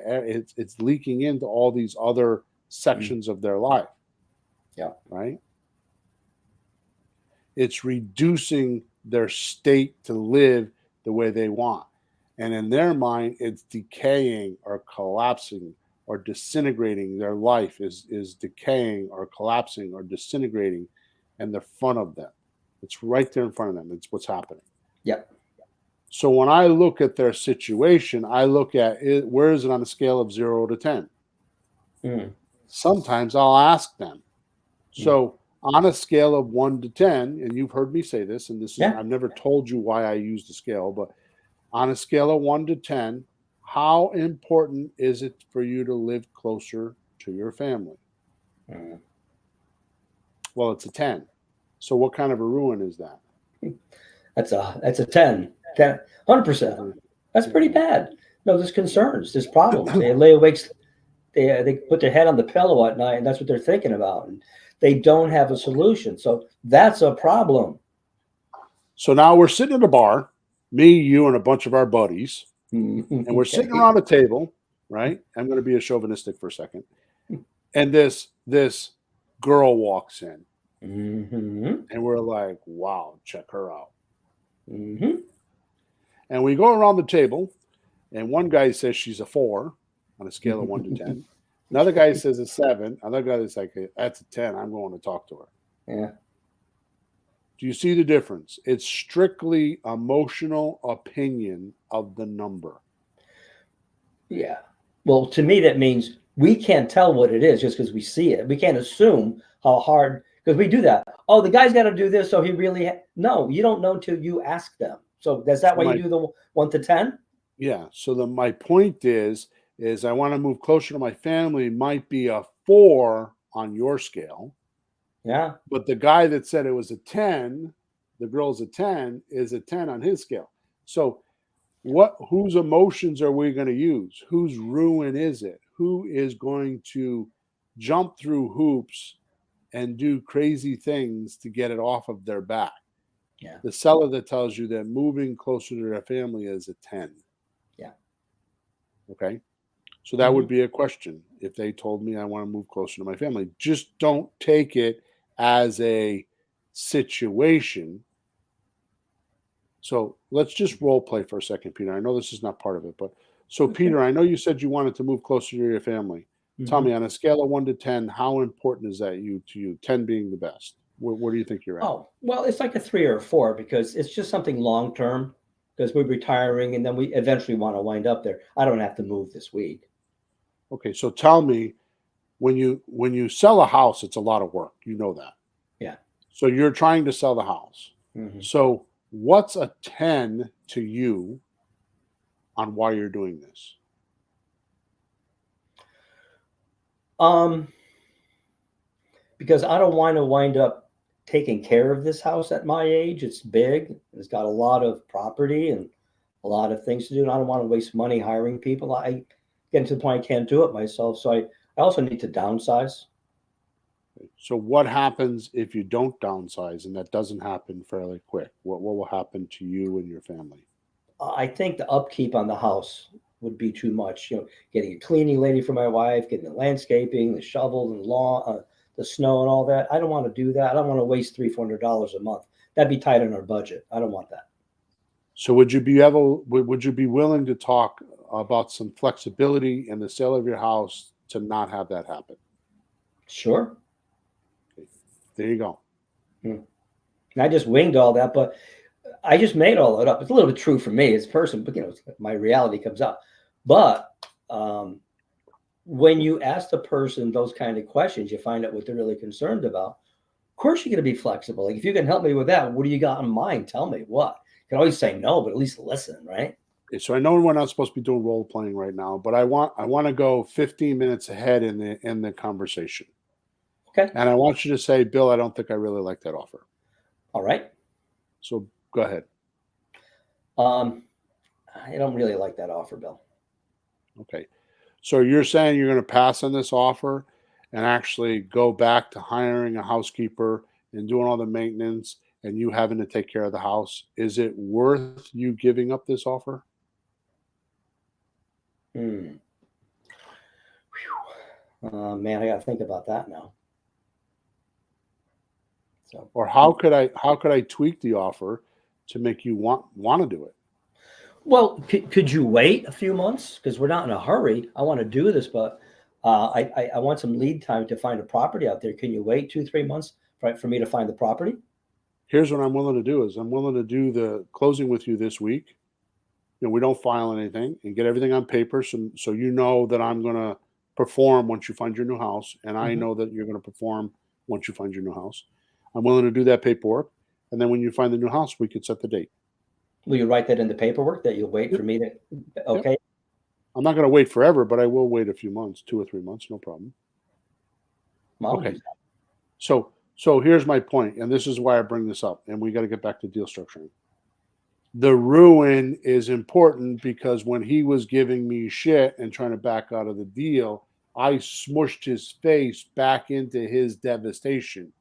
it's leaking into all these other Mm. sections of their life, Yeah. right? It's reducing their state to live the way they want. And in their mind, it's decaying or collapsing or disintegrating. Their life is decaying or collapsing or disintegrating in the front of them. It's right there in front of them. It's what's happening. Yeah. So when I look at their situation, I look at it, where is it on a scale of 0 to 10? Mm. Sometimes I'll ask them. Mm. So on a scale of 1 to 10, and you've heard me say this, and this is, Yeah. I've never told you why I use the scale, but on a scale of 1 to 10, how important is it for you to live closer to your family? Mm. Well, it's a 10. So what kind of a ruin is that? That's a 10. 10, 100%. That's pretty bad. No, there's concerns, there's problems. They lay awake, they put their head on the pillow at night, and that's what they're thinking about. And they don't have a solution. So that's a problem. So now we're sitting at a bar, me, you, and a bunch of our buddies, and we're sitting Okay. around a table, right? I'm going to be a chauvinistic for a second. And this girl walks in, Mm-hmm. and we're like, wow, check her out. Mm-hmm. And we go around the table, and one guy says she's a 4 on a scale of 1 to 10. Another guy says a 7. Another guy is like, that's a 10. I'm going to talk to her. Yeah. Do you see the difference? It's strictly emotional opinion of the number. Yeah. Well, to me, that means we can't tell what it is just because we see it. We can't assume how hard, because we do that. Oh, the guy's got to do this, so he really. No, you don't know until you ask them. So is that So why my you do the 1 to 10? yeah. So my point is I want to move closer to my family. Might be a 4 on your scale, Yeah. but the guy that said it was a 10, the girl's a 10, is a 10 on his scale. So whose emotions are we going to use? Whose ruin is it? Who is going to jump through hoops and do crazy things to get it off of their back? Yeah. The seller that tells you that moving closer to their family is a 10. Yeah. Okay. So that would Mm-hmm. be a question if they told me I want to move closer to my family. Just don't take it as a situation. So let's just role play for a second, Peter. I know this is not part of it, but so Okay. Peter, I know you said you wanted to move closer to your family. Tell Mm-hmm. me on a scale of 1 to 10, how important is that to you? 10 being the best. Where do you think you're at? Oh, well, it's like a 3 or a 4 because it's just something long term because we're retiring and then we eventually want to wind up there. I don't have to move this week. Okay, so tell me when you sell a house, it's a lot of work. You know that. Yeah. So you're trying to sell the house. Mm-hmm. So what's a 10 to you on why you're doing this? Because I don't want to wind up taking care of this house at my age. It's big. It's got a lot of property and a lot of things to do. And I don't want to waste money hiring people. I get to the point I can't do it myself. So I also need to downsize. So what happens if you don't downsize and that doesn't happen fairly quick? What will happen to you and your family? I think the upkeep on the house would be too much. Getting a cleaning lady for my wife, getting the landscaping, the shovels and lawn, the snow and all that. I don't want to do that. I don't want to waste $300-400 a month. That'd be tight on our budget. I don't want that. So would you be willing to talk about some flexibility in the sale of your house to not have that happen? Sure. There you go. And I just winged all that, but I just made all that up. It's a little bit true for me as a person, but my reality comes out. But when you ask the person those kind of questions, you find out what they're really concerned about. Of course, you're going to be flexible. Like, if you can help me with that, what do you got in mind? Tell me what. You can always say no, but at least listen, right? So I know we're not supposed to be doing role playing right now, but I want to go 15 minutes ahead in the conversation. Okay. And I want you to say, Bill, I don't think I really like that offer. All right. So go ahead. I don't really like that offer, Bill. Okay. So you're saying you're going to pass on this offer and actually go back to hiring a housekeeper and doing all the maintenance and you having to take care of the house. Is it worth you giving up this offer? Man, I got to think about that now. So, or how could I tweak the offer to make you want to do it? well, could you wait a few months? Because we're not in a hurry. I want to do this, but I want some lead time to find a property out there. Can you wait 2-3 months for me to find the property? Here's what I'm willing to do is I'm willing to do the closing with you this week. We don't file anything and get everything on paper. So you know that I'm going to perform once you find your new house. And I know that you're going to perform once you find your new house. I'm willing to do that paperwork. And then when you find the new house, we could set the date. Will you write that in the paperwork that you'll wait for me to? Okay. Yep. I'm not going to wait forever, but I will wait a few months, 2 or 3 months. No problem. Okay. So here's my point, and this is why I bring this up, and we got to get back to deal structuring. The ruin is important because when he was giving me shit and trying to back out of the deal, I smushed his face back into his devastation.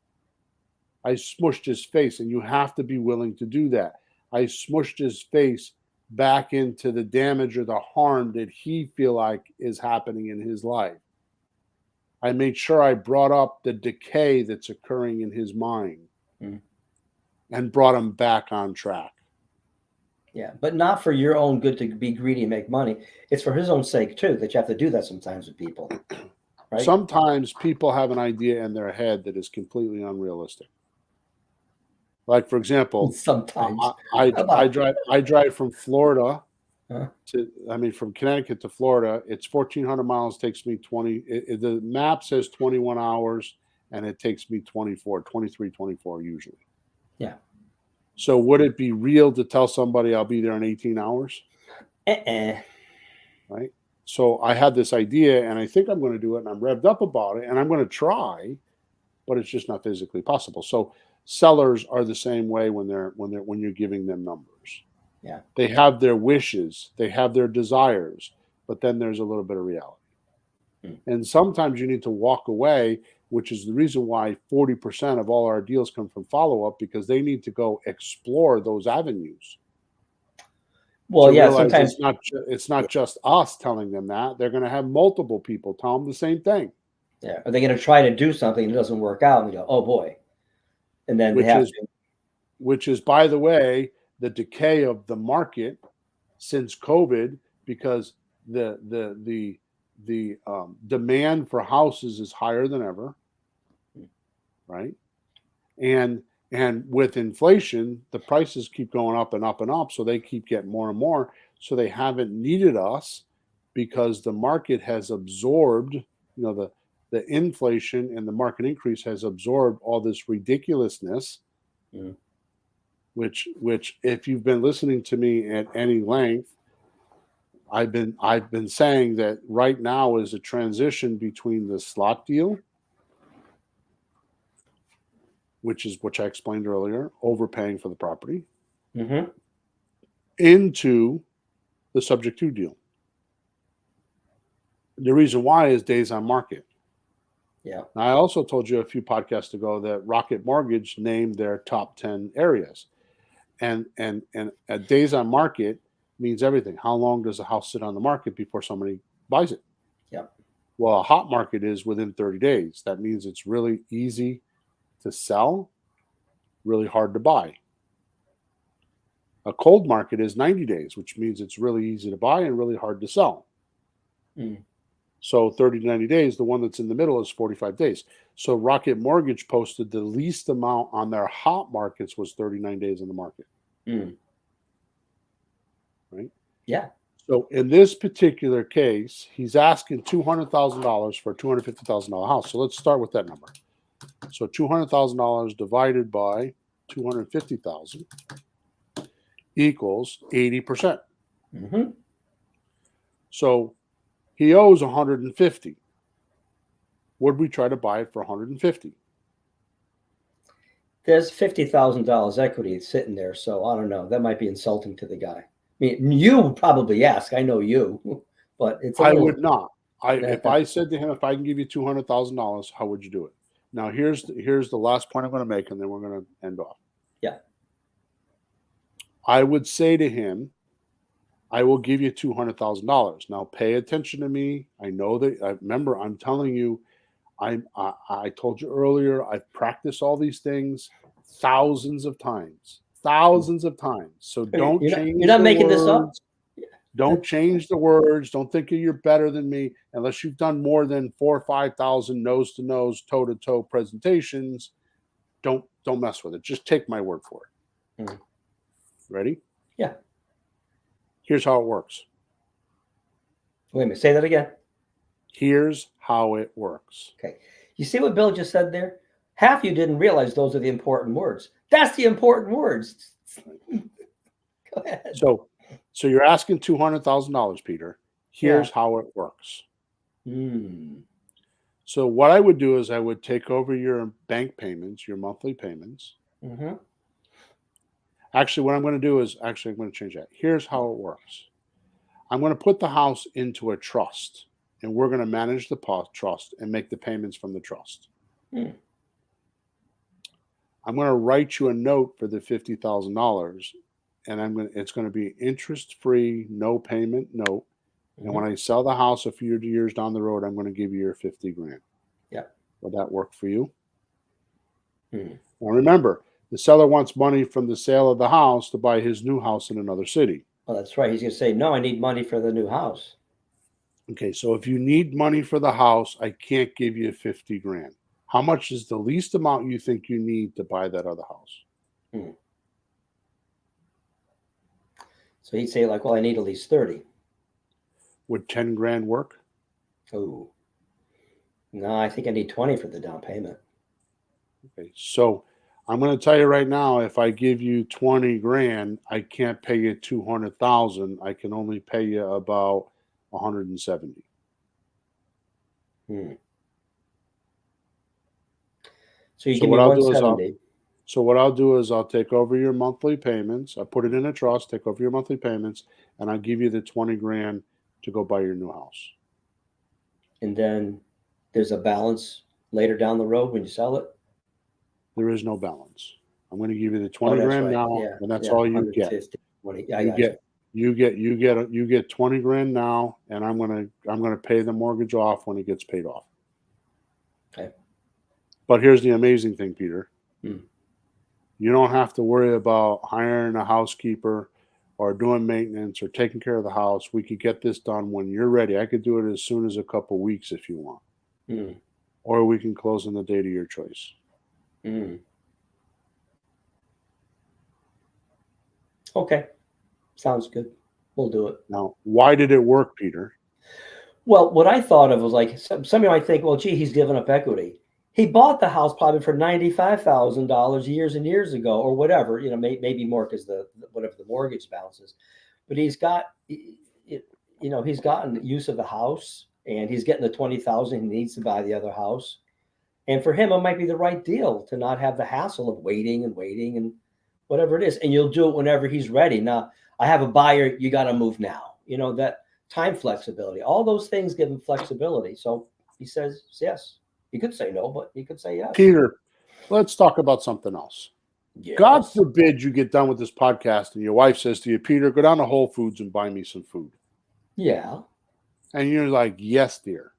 I smushed his face, and you have to be willing to do that. I smushed his face back into the damage or the harm that he feel like is happening in his life. I made sure I brought up the decay that's occurring in his mind and brought him back on track. Yeah, but not for your own good to be greedy and make money. It's for his own sake too that you have to do that sometimes with people. Right? Sometimes people have an idea in their head that is completely unrealistic. Like, for example, sometimes I drive from Florida from Connecticut to Florida. It's 1,400 miles. Takes me 20. The map says 21 hours, and it takes me 23, 24 usually. Yeah. So would it be real to tell somebody I'll be there in 18 hours? Right. So I had this idea, and I think I'm going to do it, and I'm revved up about it, and I'm going to try, but it's just not physically possible. So sellers are the same way when you're giving them numbers. Yeah. They have their wishes, they have their desires, but then there's a little bit of reality. And sometimes you need to walk away, which is the reason why 40% of all our deals come from follow-up, because they need to go explore those avenues. Well, yeah, sometimes it's not just us telling them that. They're going to have multiple people tell them the same thing. Yeah. Are they going to try to do something and it doesn't work out and they go, oh boy. And then which is, by the way, the decay of the market since COVID, because the demand for houses is higher than ever, right? And with inflation, the prices keep going up and up and up, so they keep getting more and more. So they haven't needed us because the market has absorbed, the inflation and the market increase has absorbed all this ridiculousness, which if you've been listening to me at any length, I've been saying that right now is a transition between the slot deal, which I explained earlier, overpaying for the property, into the subject to deal. The reason why is days on market. Yeah. Now, I also told you a few podcasts ago that Rocket Mortgage named their top 10 areas. And days on market means everything. How long does a house sit on the market before somebody buys it? Yeah. Well, a hot market is within 30 days. That means it's really easy to sell, really hard to buy. A cold market is 90 days, which means it's really easy to buy and really hard to sell. So 30 to 90 days, the one that's in the middle is 45 days. So Rocket Mortgage posted the least amount on their hot markets was 39 days in the market. Right? Yeah. So in this particular case, he's asking $200,000 for a $250,000 house. So let's start with that number. So $200,000 divided by 250,000 equals 80%. Mm-hmm. So he owes 150. Would we try to buy it for 150? There's $50,000 equity sitting there, so I don't know. That might be insulting to the guy. I mean, you would probably ask. I know you, but it's a I little. would not. If I said to him, if I can give you $200,000, how would you do it? Now here's the last point I'm going to make, and then we're going to end off. Yeah. I would say to him, I will give you $200,000. Now pay attention to me. I know that. I remember I'm telling you. I told you earlier. I've practiced all these things thousands of times. So don't change. You're not the making words. this up. Don't change the words. Don't think you're better than me unless you've done more than 4,000 or 5,000 nose to nose, toe to toe presentations. Don't mess with it. Just take my word for it. Mm. Ready? Yeah. Here's how it works. Wait a minute. Say that again. Here's how it works. Okay. You see what Bill just said there? Half you didn't realize those are the important words. That's the important words. Go ahead. So you're asking $200,000, Peter. Here's how it works. So what I would do is I would take over your bank payments, your monthly payments. Mm-hmm. Actually, what I'm going to do is I'm going to change that. Here's how it works. I'm going to put the house into a trust, and we're going to manage the trust and make the payments from the trust. I'm going to write you a note for the $50,000, and it's going to be interest-free, no payment note. And when I sell the house a few years down the road, I'm going to give you your $50,000. Yeah. Will that work for you? Now remember, the seller wants money from the sale of the house to buy his new house in another city. Oh, that's right. He's going to say, no, I need money for the new house. Okay, so if you need money for the house, I can't give you $50,000. How much is the least amount you think you need to buy that other house? So he'd say, like, well, I need at least 30. Would $10,000 work? Oh, no, I think I need 20 for the down payment. Okay, so I'm going to tell you right now, if I give you $20,000, I can't pay you $200,000. I can only pay you about $170,000. So you give me 170. So what I'll do is I'll take over your monthly payments. I put it in a trust, take over your monthly payments, and I'll give you the $20,000 to go buy your new house. And then there's a balance later down the road when you sell it? There is no balance. I'm going to give you the $20,000 now, and that's all you get. 20. You get $20,000 now, and I'm going to pay the mortgage off when it gets paid off. Okay. But here's the amazing thing, Peter. You don't have to worry about hiring a housekeeper or doing maintenance or taking care of the house. We could get this done when you're ready. I could do it as soon as a couple weeks if you want. Or we can close on the date of your choice. Okay. Sounds good. We'll do it. Now, why did it work, Peter? Well, what I thought of was like, somebody might think, well, gee, he's given up equity. He bought the house probably for $95,000 years and years ago, or whatever. Maybe more because whatever the mortgage balance is. But he's got, he's gotten use of the house, and he's getting the $20,000 he needs to buy the other house. And for him, it might be the right deal to not have the hassle of waiting and whatever it is. And you'll do it whenever he's ready. Now, I have a buyer. You got to move now. That time flexibility. All those things give him flexibility. So he says yes. He could say no, but he could say yes. Peter, let's talk about something else. Yes. God forbid you get done with this podcast and your wife says to you, Peter, go down to Whole Foods and buy me some food. Yeah. And you're like, yes, dear.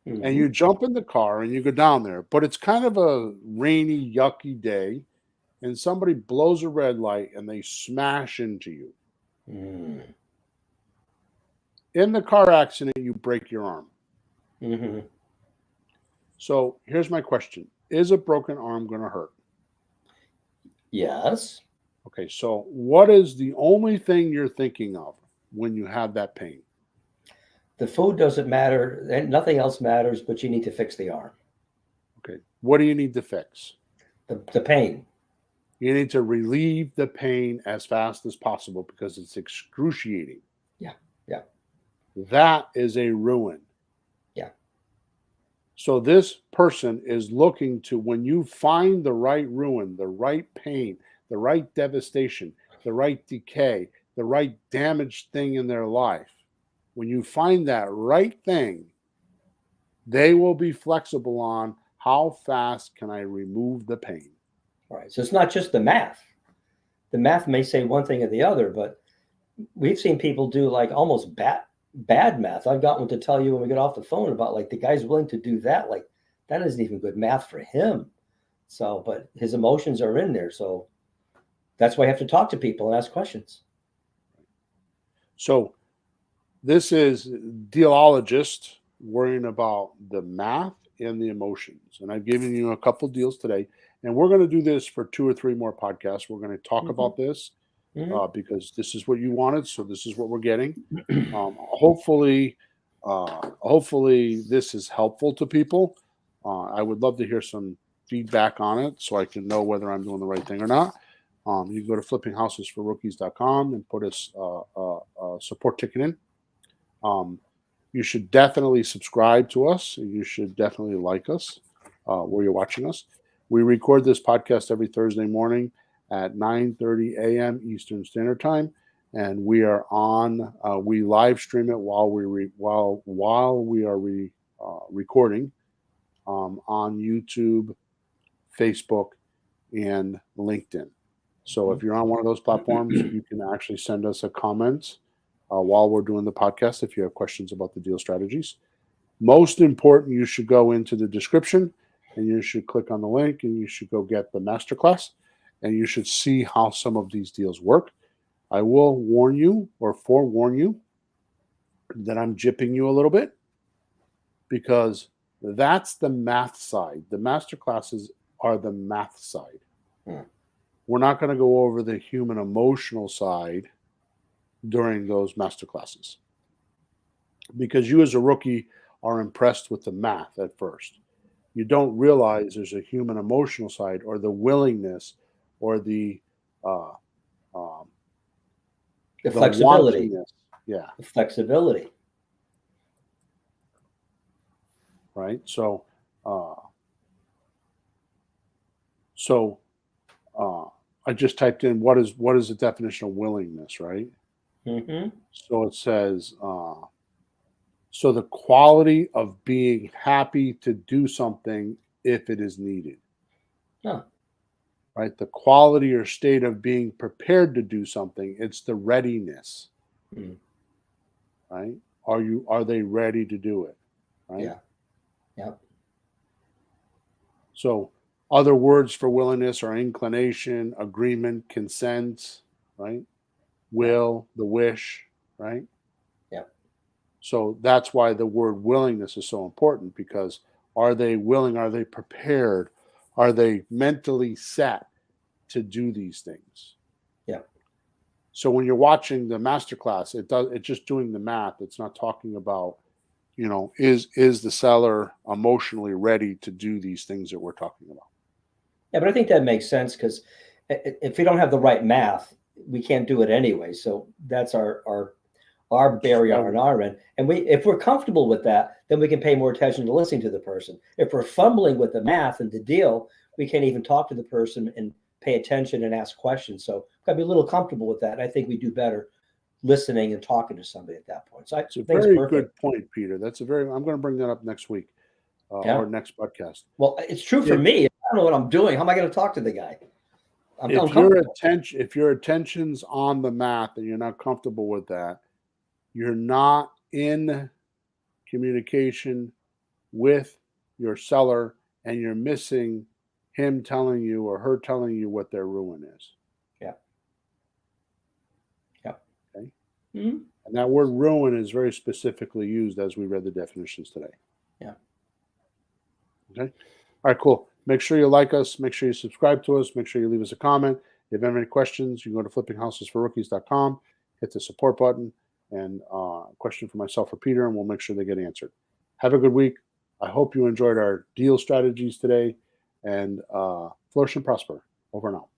And you jump in the car and you go down there. But it's kind of a rainy, yucky day. And somebody blows a red light and they smash into you. In the car accident, you break your arm. So here's my question. Is a broken arm going to hurt? Yes. Okay, so what is the only thing you're thinking of when you have that pain? The food doesn't matter, and nothing else matters, but you need to fix the arm, Okay. What do you need to fix? the pain. You need to relieve the pain as fast as possible because it's excruciating. Yeah, yeah, That is a ruin. yeah. So this person is looking to, when you find the right ruin, the right pain, the right devastation, the right decay, the right damaged thing in their life, when you find that right thing, they will be flexible on how fast can I remove the pain. All right. So it's not just the math. The math may say one thing or the other, but we've seen people do like almost bad math. I've got one to tell you when we get off the phone about like the guy's willing to do that. Like that isn't even good math for him. So, but his emotions are in there. So that's why I have to talk to people and ask questions. So this is dealologist worrying about the math and the emotions. And I've given you a couple deals today. And we're going to do this for 2 or 3 more podcasts. We're going to talk about this because this is what you wanted. So this is what we're getting. Hopefully this is helpful to people. I would love to hear some feedback on it so I can know whether I'm doing the right thing or not. You can go to flippinghousesforrookies.com and put a support ticket in. You should definitely subscribe to us. You should definitely like us where you're watching us. We record this podcast every Thursday morning at 9:30 a.m. Eastern Standard Time, and we are on. We live stream it while we are recording on YouTube, Facebook, and LinkedIn. So if you're on one of those platforms, you can actually send us a comment while we're doing the podcast if you have questions about the deal strategies. Most important, you should go into the description and you should click on the link and you should go get the masterclass and you should see how some of these deals work. I will warn you or forewarn you that I'm gypping you a little bit because that's the math side. The masterclasses are the math side. We're not going to go over the human emotional side during those masterclasses because you as a rookie are impressed with the math at first. You don't realize there's a human emotional side or the willingness or the flexibility. Yeah. The flexibility. Right. So I just typed in what is the definition of willingness, right? So it says so the quality of being happy to do something if it is needed. Right? The quality or state of being prepared to do something, it's the readiness. Right? Are they ready to do it? Right? Yeah. So other words for willingness are inclination, agreement, consent, right? Will, the wish, right? Yeah. So that's why the word willingness is so important because are they willing? Are they prepared? Are they mentally set to do these things? Yeah. So when you're watching the masterclass, it's just doing the math. It's not talking about, is the seller emotionally ready to do these things that we're talking about? Yeah, but I think that makes sense because if we don't have the right math, we can't do it anyway. So that's our barrier on our end. And if we're comfortable with that, then we can pay more attention to listening to the person. If we're fumbling with the math and the deal, we can't even talk to the person and pay attention and ask questions. So we've got to be a little comfortable with that. And I think we do better listening and talking to somebody at that point. So it's a very good point, Peter. I'm going to bring that up next week or next podcast. Well, it's true for me. I don't know what I'm doing. How am I going to talk to the guy? If your attention's on the math and you're not comfortable with that, you're not in communication with your seller and you're missing him telling you or her telling you what their ruin is. Yeah. Okay. And that word ruin is very specifically used as we read the definitions today. Yeah. Okay. All right, cool. Make sure you like us. Make sure you subscribe to us. Make sure you leave us a comment. If you have any questions, you can go to flippinghousesforrookies.com, hit the support button. and a question for myself or Peter, and we'll make sure they get answered. Have a good week. I hope you enjoyed our deal strategies today, and flourish and prosper. Over and out.